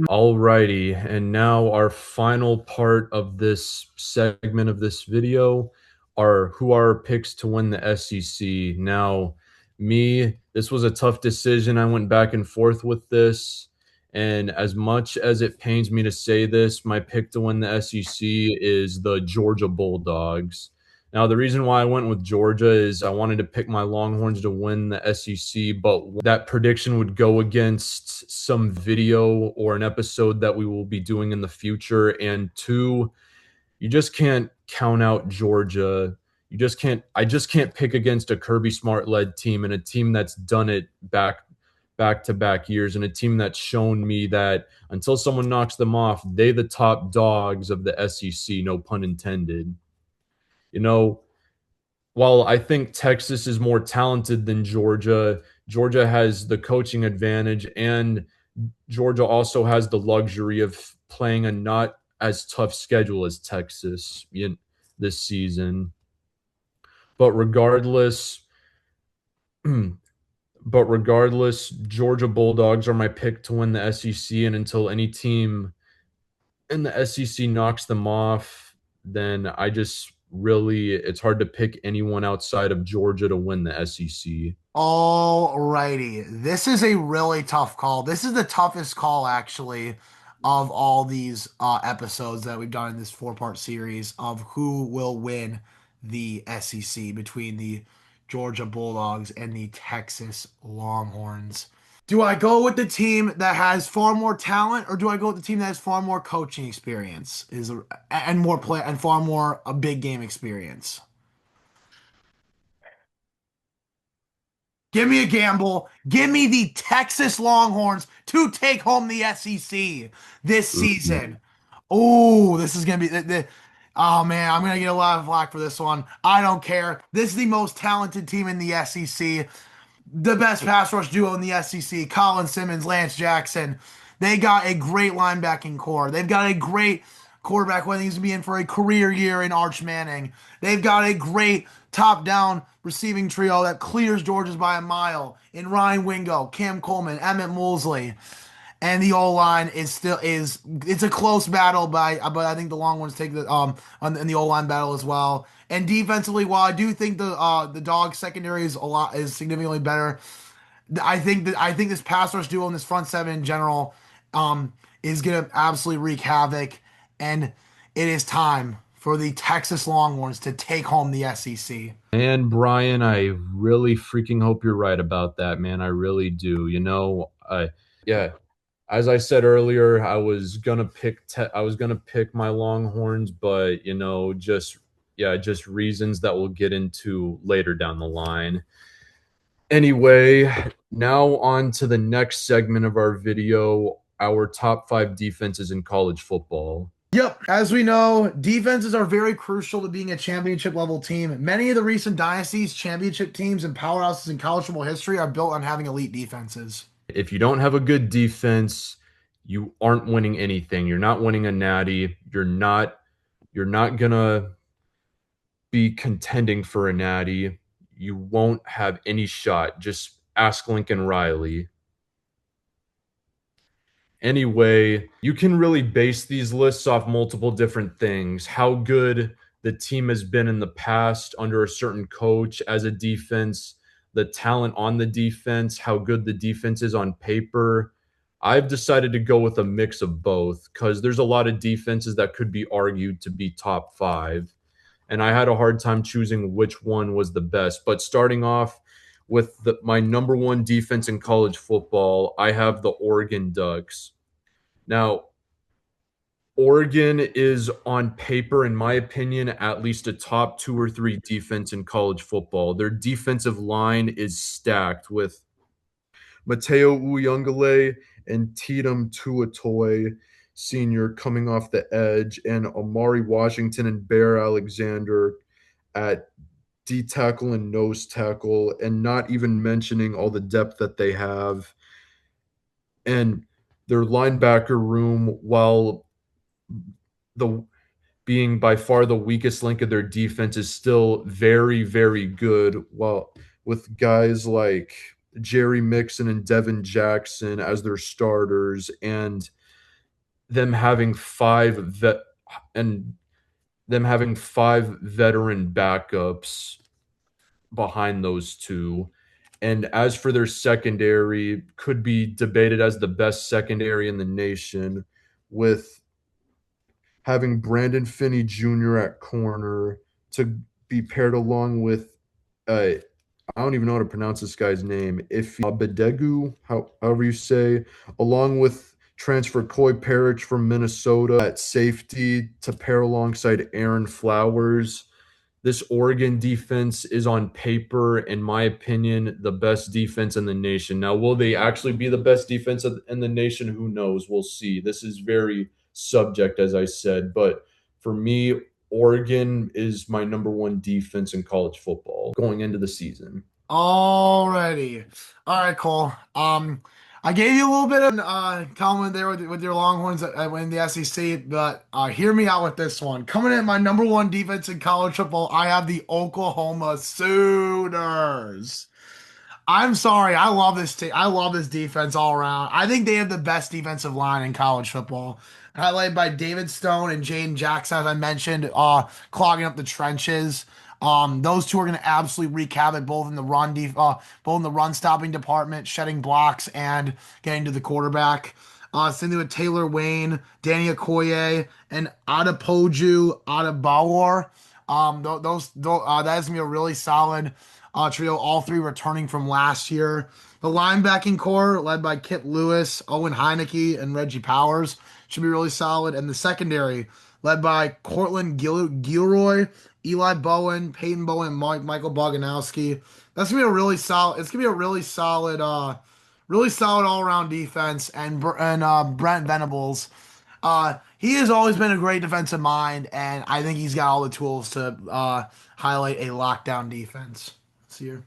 Alrighty, and now our final part of this segment of this video are who are our picks to win the SEC. Now, this was a tough decision. I went back and forth with this, and as much as it pains me to say this, my pick to win the SEC is the Georgia Bulldogs. Now, the reason why I went with Georgia is I wanted to pick my Longhorns to win the SEC, but that prediction would go against some video or an episode that we will be doing in the future. And two, you just can't count out Georgia. You just can't. I just can't pick against a Kirby Smart led team and a team that's done it back to back years and a team that's shown me that until someone knocks them off, they the top dogs of the SEC. No pun intended. You know, while I think Texas is more talented than Georgia, Georgia has the coaching advantage, and Georgia also has the luxury of playing a not as tough schedule as Texas this season. But regardless, but regardless, Georgia Bulldogs are my pick to win the SEC, and until any team in the SEC knocks them off, then I just really it's hard to pick anyone outside of Georgia to win the SEC. All righty. This is a really tough call. This is the toughest call, actually, of all these episodes that we've done in this four-part series of who will win the SEC between the Georgia Bulldogs and the Texas Longhorns. Do I go with the team that has far more talent, or do I go with the team that has far more coaching experience, and more play and far more a big game experience? Give me a gamble. Give me the Texas Longhorns to take home the SEC this Ooh. season. Oh, this is gonna be oh man, I'm gonna get a lot of flack for this one. I don't care. This is the most talented team in the SEC, the best pass rush duo in the SEC, Colin Simmons, Lance Jackson. They got a great linebacking core. They've got a great quarterback who I think is going to be in for a career year in Arch Manning. They've got a great top-down receiving trio that clears Georgia's by a mile in Ryan Wingo, Cam Coleman, Emmett Mosley. And the O line is it's a close battle, but I think the Longhorns take the in the O line battle as well. And defensively, while I do think the dog secondary is significantly better, I think this pass rush duo and this front seven in general is gonna absolutely wreak havoc. And it is time for the Texas Longhorns to take home the SEC. And Brian, I really freaking hope you're right about that, man. I really do. Yeah, as I said earlier, I was gonna pick my Longhorns, but just reasons that we'll get into later down the line. Anyway, now on to the next segment of our video, our top 5 defenses in college football. Yep. As we know, defenses are very crucial to being a championship level team. Many of the recent dynasties, championship teams, and powerhouses in college football history are built on having elite defenses. If you don't have a good defense, you aren't winning anything. You're not winning a natty. You're not gonna be contending for a natty. You won't have any shot. Just ask Lincoln Riley. Anyway, you can really base these lists off multiple different things. How good the team has been in the past under a certain coach as a defense, the talent on the defense, how good the defense is on paper. I've decided to go with a mix of both because there's a lot of defenses that could be argued to be top 5. And I had a hard time choosing which one was the best. But starting off with my number one defense in college football, I have the Oregon Ducks. Now, Oregon is on paper, in my opinion, at least a top 2 or 3 defense in college football. Their defensive line is stacked with Mateo Uyungale and Tatum Tuatoy Sr. coming off the edge, and Amari Washington and Bear Alexander at D tackle and nose tackle, and not even mentioning all the depth that they have. And their linebacker room, while the being by far the weakest link of their defense, is still very, very good. While with guys like Jerry Mixon and Devin Jackson as their starters, and them having five vet and them having 5 veteran backups behind those two. And as for their secondary, could be debated as the best secondary in the nation, with having Brandon Finney Jr. at corner to be paired along with I don't even know how to pronounce this guy's name. If Badegu, however you say, along with transfer Koi Parrish from Minnesota at safety to pair alongside Aaron Flowers. This Oregon defense is on paper, in my opinion, the best defense in the nation. Now, will they actually be the best defense in the nation? Who knows? We'll see. This is very subject, as I said. But for me, Oregon is my number one defense in college football going into the season. Alrighty. All right, Cole. I gave you a little bit of compliment there with your Longhorns at winning the SEC, but hear me out with this one. Coming in my number one defense in college football, I have the Oklahoma Sooners. I'm sorry. I love this team. I love this defense all around. I think they have the best defensive line in college football. Highlighted by David Stone and Jaden Jackson, as I mentioned, clogging up the trenches. Those two are going to absolutely wreak havoc both in the both in the run stopping department, shedding blocks and getting to the quarterback. Same thing with Taylor Wayne, Danny Okoye, and Adepoju Adebawor. That is gonna be a really solid trio, all three returning from last year. The linebacking core, led by Kip Lewis, Owen Heineke, and Reggie Powers, should be really solid. And the secondary, led by Cortland Gilroy, Eli Bowen, Peyton Bowen, and Michael Boganowski. That's gonna be a really solid. It's gonna be a really solid all around defense. And Brent Venables, he has always been a great defensive mind, and I think he's got all the tools to highlight a lockdown defense this year.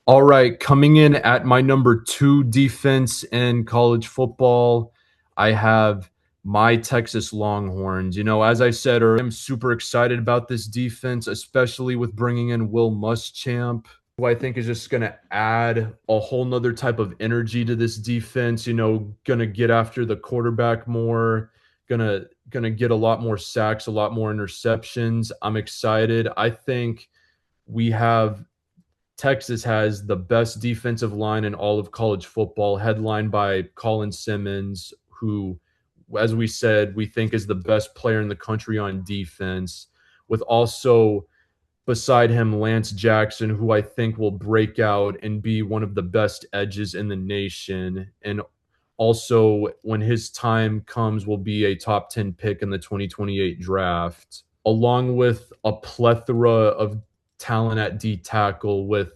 All right, coming in at my number two defense in college football, I have my Texas Longhorns. As I said earlier, I'm super excited about this defense, especially with bringing in Will Muschamp, who I think is just going to add a whole nother type of energy to this defense. Going to get after the quarterback more, gonna get a lot more sacks, a lot more interceptions. I'm excited. I think we have Texas has the best defensive line in all of college football, headlined by Colin Simmons, who, as we said, we think is the best player in the country on defense, with also beside him Lance Jackson, who I think will break out and be one of the best edges in the nation. And also, when his time comes, will be a top 10 pick in the 2028 draft, along with a plethora of talent at D tackle with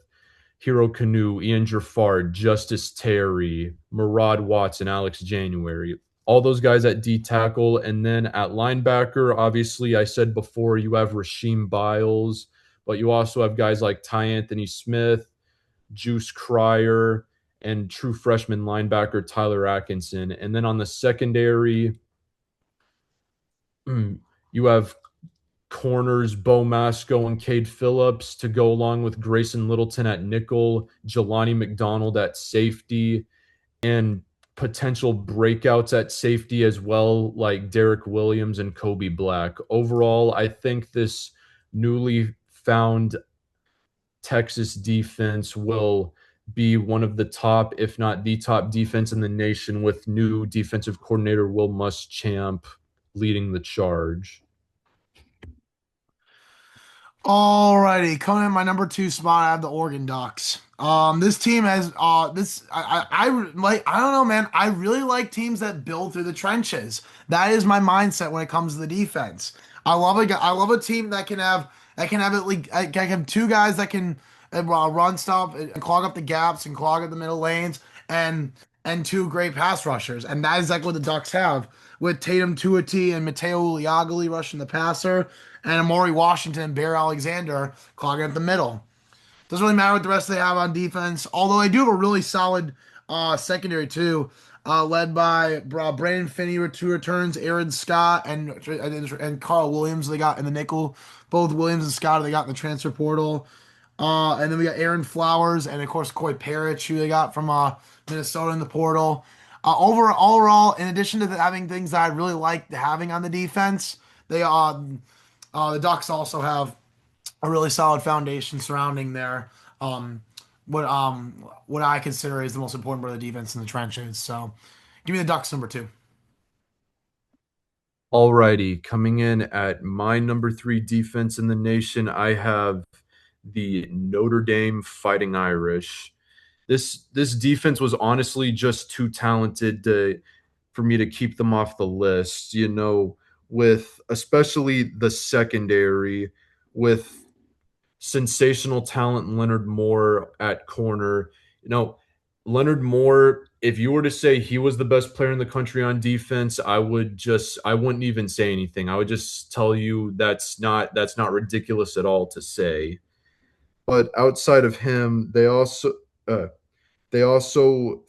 Hero Canoe, Ian Jafar, Justice Terry, Murad Watson, Alex January. All those guys at D tackle. And then at linebacker, obviously, I said before, you have Rasheem Biles, but you also have guys like Ty Anthony Smith, Juice Cryer, and true freshman linebacker Tyler Atkinson. And then on the secondary, you have corners Bo Masco and Cade Phillips to go along with Grayson Littleton at nickel, Jelani McDonald at safety, and potential breakouts at safety as well, like Derek Williams and Kobe Black. Overall, I think this newly found Texas defense will be one of the top, if not the top defense in the nation, with new defensive coordinator Will Muschamp leading the charge. Alrighty, coming in my number two spot, I have the Oregon Ducks. This team has this I like I don't know, man. I really like teams that build through the trenches. That is my mindset when it comes to the defense. I love a team that can have at least I can have two guys that can run stop and clog up the gaps and clog up the middle lanes and two great pass rushers, and that is exactly what the Ducks have with Tatum Tuioti and Mateo Uliagoli rushing the passer, and Amari Washington and Bear Alexander clogging up the middle. Doesn't really matter what the rest they have on defense, although they do have a really solid secondary too, led by Brandon Finney with two returns, Aaron Scott and Carl Williams they got in the nickel. Both Williams and Scott they got in the transfer portal. And then we got Aaron Flowers and of course Koi Parrish, who they got from Minnesota in the portal. Overall, in addition to having things that I really like having on the defense, the Ducks also have a really solid foundation surrounding their what I consider is the most important part of the defense in the trenches. So, give me the Ducks number two. Alrighty, coming in at my number three defense in the nation, I have the Notre Dame Fighting Irish. This defense was honestly just too talented for me to keep them off the list. With especially the secondary, with sensational talent Leonard Moore at corner. You know, Leonard Moore, if you were to say he was the best player in the country on defense, I wouldn't even say anything. I would just tell you that's not ridiculous at all to say. But outside of him, uh, they also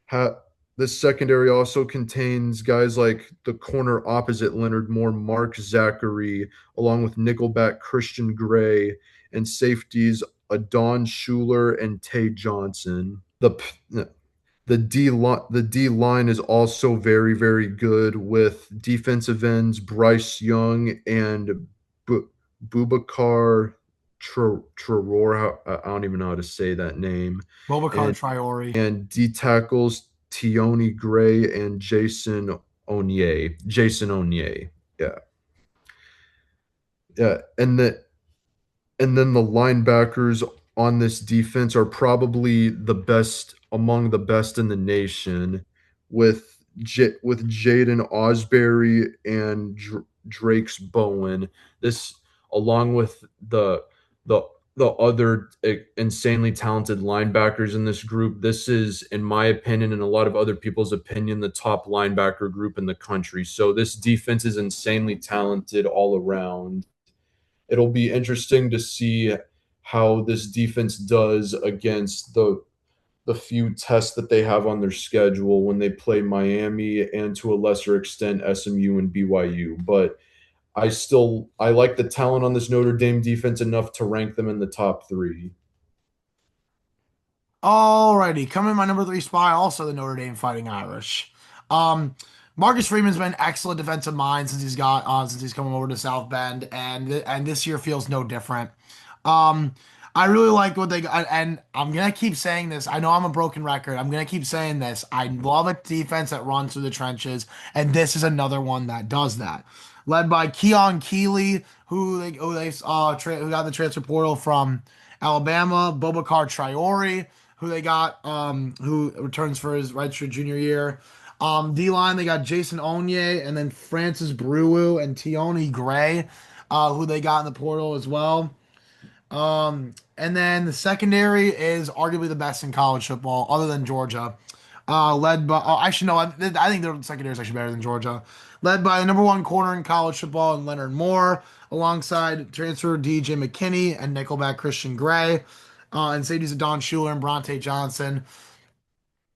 have this secondary also contains guys like the corner opposite Leonard Moore, Mark Zachary, along with nickelback Christian Gray, and safeties Adon Schuler and Tay Johnson. The D line is also very very good with defensive ends Bryce Young and Bu- Bubakar Traore. I don't even know how to say that name, Bobakar and Traore. D tackles Tioni Gray and Jason Onye. Yeah, yeah, and then the linebackers on this defense are probably the best among the best in the nation, with Jaden Osbury and Drake's Bowen. This, along with the the other insanely talented linebackers in this group, this is, in my opinion and a lot of other people's opinion, the top linebacker group in the country. So this defense is insanely talented all around. It'll be interesting to see how this defense does against the few tests that they have on their schedule when they play Miami and to a lesser extent SMU and BYU. But I like the talent on this Notre Dame defense enough to rank them in the top three. Alrighty, coming in my number three spot, also the Notre Dame Fighting Irish. Um, Marcus Freeman's been an excellent defensive mind since he's coming over to South Bend, and this year feels no different. Um, I really like what they got, and I'm gonna keep saying this. I know I'm a broken record. I'm gonna keep saying this. I love a defense that runs through the trenches, and this is another one that does that. Led by Keon Keeley, who got the transfer portal from Alabama, Bobakar Traore, who they got, who returns for his redshirt junior year. D line, they got Jason Onye and then Francis Brewu and Tioni Gray, who they got in the portal as well. And then the secondary is arguably the best in college football, other than Georgia. Led by, actually, no, I think their secondary is actually better than Georgia. Led by the number one corner in college football, and Leonard Moore, alongside transfer DJ McKinney and nickelback Christian Gray, and safeties of Don Schuler and Bronte Johnson.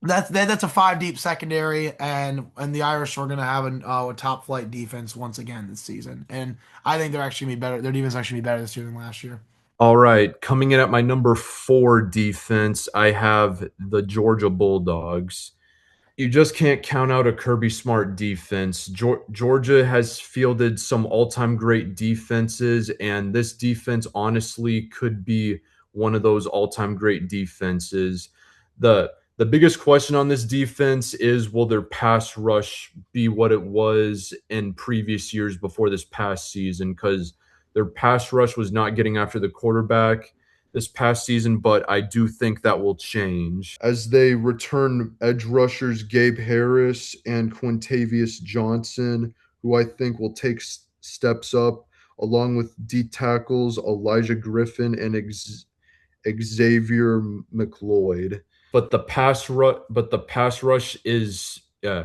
That's a five deep secondary, and the Irish are going to have a top flight defense once again this season. And I think they're actually gonna be better. Their defense is actually gonna be better this year than last year. All right, coming in at my number four defense, I have the Georgia Bulldogs. You just can't count out a Kirby Smart defense. Georgia has fielded some all-time great defenses, and this defense honestly could be one of those all-time great defenses. The biggest question on this defense is, will their pass rush be what it was in previous years before this past season? Because their pass rush was not getting after the quarterback this past season, but I do think that will change as they return edge rushers Gabe Harris and Quintavious Johnson, who I think will take steps up, along with D tackles Elijah Griffin and Xavier McLeod. But the pass rush uh,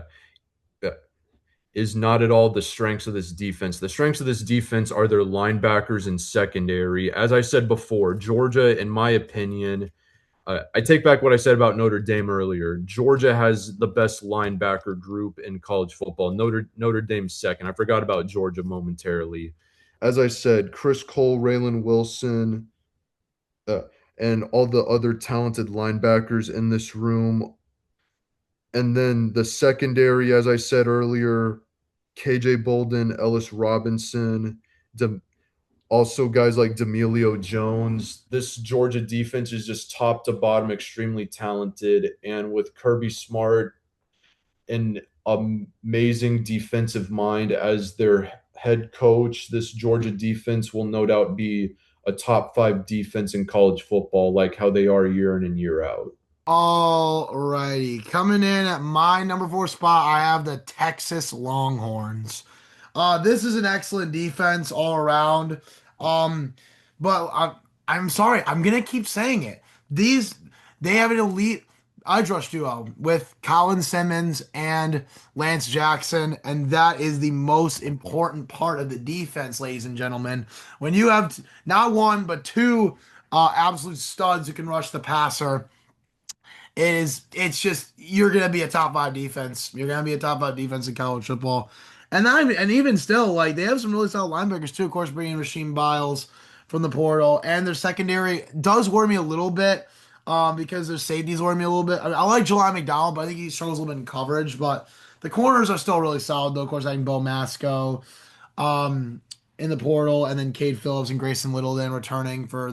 is not at all the strengths of this defense. The strengths of this defense are their linebackers and secondary. As I said before, Georgia, in my opinion, I take back what I said about Notre Dame earlier. Georgia has the best linebacker group in college football. Notre Dame second. I forgot about Georgia momentarily. As I said, Chris Cole, Raylan Wilson, uh, and all the other talented linebackers in this room. And then the secondary, as I said earlier, KJ Bolden, Ellis Robinson, also guys like D'Amelio Jones. This Georgia defense is just top to bottom extremely talented, and with Kirby Smart amazing defensive mind as their head coach. This Georgia defense will no doubt be a top five defense in college football, like how they are year in and year out. All righty. Coming in at my number four spot, I have the Texas Longhorns. This is an excellent defense all around. Um, but I'm sorry, I'm gonna keep saying it. These they have an elite edge rush duo with Colin Simmons and Lance Jackson, and that is the most important part of the defense, ladies and gentlemen. When you have not one but two absolute studs who can rush the passer, it's just you're gonna be a top five defense. You're gonna be a top five defense in college football. And even still, like they have some really solid linebackers too. Of course, bringing Rasheem Biles from the portal, and their secondary does worry me a little bit, because their safeties worry me a little bit. I like July McDonald, but I think he struggles a little bit in coverage. But the corners are still really solid, though. Of course, I think Bo Masco, um, in the portal, and then Cade Phillips and Grayson Littleton returning for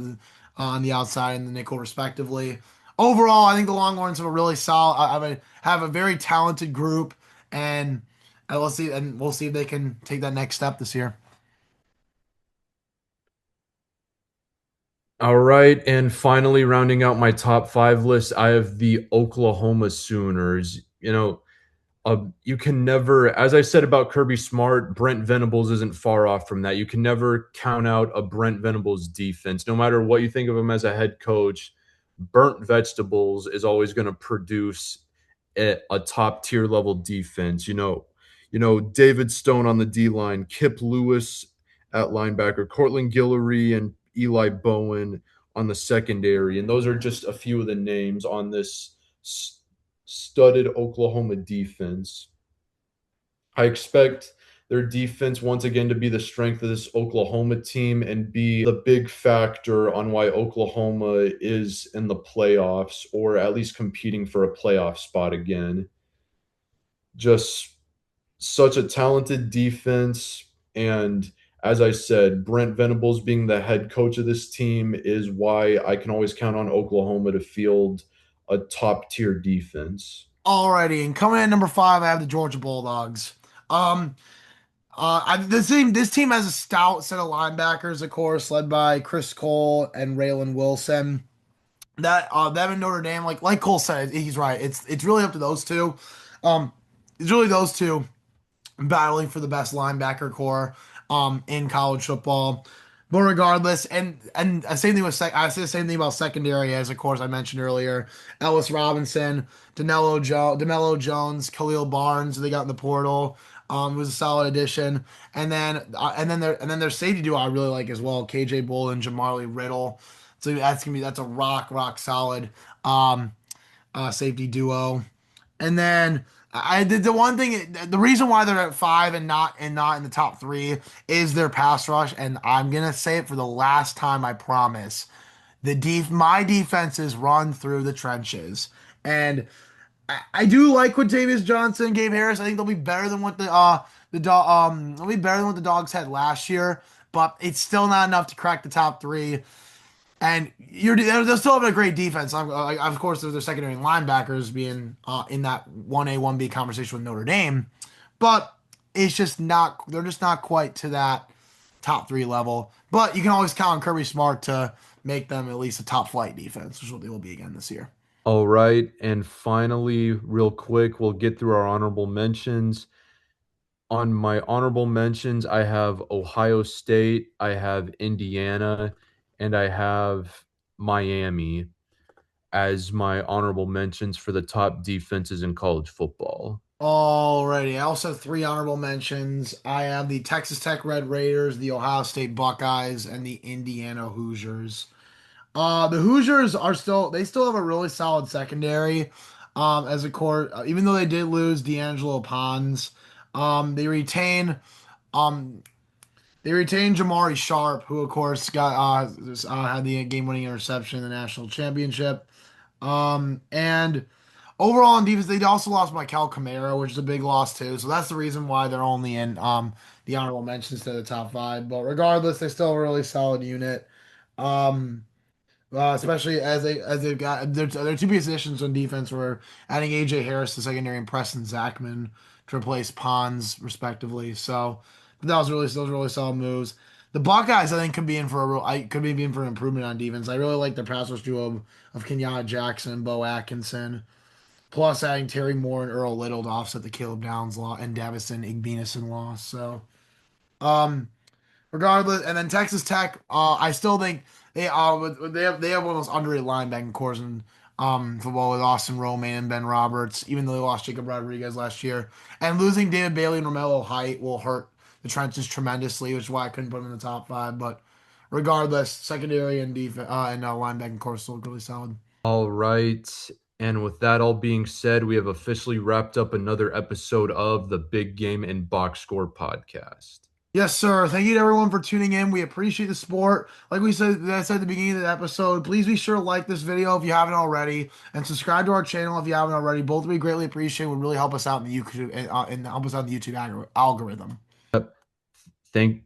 on the outside and the nickel, respectively. Overall, I think the Longhorns have a really solid, have a very talented group, and we'll see if they can take that next step this year. All right, and finally, rounding out my top five list, I have the Oklahoma Sooners. You can never, as I said about Kirby Smart, Brent Venables isn't far off from that. You can never count out a Brent Venables defense. No matter what you think of him as a head coach, Burnt Vegetables is always going to produce a top tier level defense. David Stone on the D line, Kip Lewis at linebacker, Cortland Guillory and Eli Bowen on the secondary, and those are just a few of the names on this studded Oklahoma defense. I expect their defense once again to be the strength of this Oklahoma team and be the big factor on why Oklahoma is in the playoffs or at least competing for a playoff spot again. Just such a talented defense. And as I said, Brent Venables being the head coach of this team is why I can always count on Oklahoma to field a top tier defense. Alrighty, and coming in at number five, I have the Georgia Bulldogs. Um, this team has a stout set of linebackers, of course, led by Chris Cole and Raylan Wilson. Them in Notre Dame, like Cole said, he's right. It's really up to those two. Um, it's really those two battling for the best linebacker core in college football. But regardless, and same thing with I say the same thing about secondary as of course I mentioned earlier. Ellis Robinson, DeMello Jones, Khalil Barnes, they got in the portal. Was a solid addition, and then their safety duo I really like as well. KJ Bull and Jamarly Riddle. So that's a rock solid safety duo. And then I did the one thing. The reason why they're at five and not in the top three is their pass rush. And I'm gonna say it for the last time. I promise. My defenses run through the trenches, and I do like Quintavious Johnson, Gabe Harris. I think they'll be better than what they'll be better than what the Dogs had last year. But it's still not enough to crack the top three. And they're still having a great defense. Of course, their secondary linebackers being in that 1A, 1B conversation with Notre Dame. But it's just not, they're just not quite to that top three level. But you can always count on Kirby Smart to make them at least a top flight defense, which is what they will be again this year. All right. And finally, real quick, we'll get through our honorable mentions. On my honorable mentions, I have Ohio State, I have Indiana, and I have Miami as my honorable mentions for the top defenses in college football. Alrighty. I also have three honorable mentions. I have the Texas Tech Red Raiders, the Ohio State Buckeyes, and the Indiana Hoosiers. The Hoosiers they still have a really solid secondary. As a core, even though they did lose D'Angelo Pons, um, they retain, um, they retain Jamari Sharp, who of course had the game-winning interception in the national championship. And overall on defense, they also lost Michael Kamara, which is a big loss too. So that's the reason why they're only in the honorable mentions to the top five. But regardless, they still have a really solid unit. Um, especially as they've got there are two positions on defense where adding AJ Harris to secondary and Preston Zachman to replace Pons, respectively. So but that was really those were really solid moves. The Buckeyes, I think, could be in for a real. I could be in for an improvement on defense. I really like their pass rush duo of Kenyatta Jackson, Bo Atkinson, plus adding Terry Moore and Earl Little to offset the Caleb Downs law and Davison Igbinison loss. So, um, regardless, and then Texas Tech, I still think they have one of those underrated linebacking cores in football with Austin Roman and Ben Roberts, even though they lost Jacob Rodriguez last year. And losing David Bailey and Romello Height will hurt the trenches tremendously, which is why I couldn't put them in the top five. But regardless, secondary and defense and linebacking core still really solid. All right. And with that all being said, we have officially wrapped up another episode of the Big Game and Box Score podcast. Yes, sir. Thank you to everyone for tuning in. We appreciate the support. Like we said, I said at the beginning of the episode, please be sure to like this video if you haven't already, and subscribe to our channel if you haven't already. Both we greatly appreciate. Would really help us out in the YouTube and help us out in the YouTube algorithm. Yep. Thank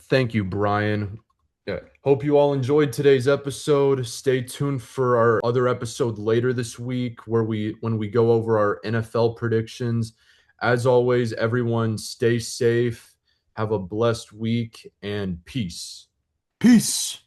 thank you, Brian. Yeah. Hope you all enjoyed today's episode. Stay tuned for our other episode later this week where when we go over our NFL predictions. As always, everyone stay safe. Have a blessed week and peace. Peace.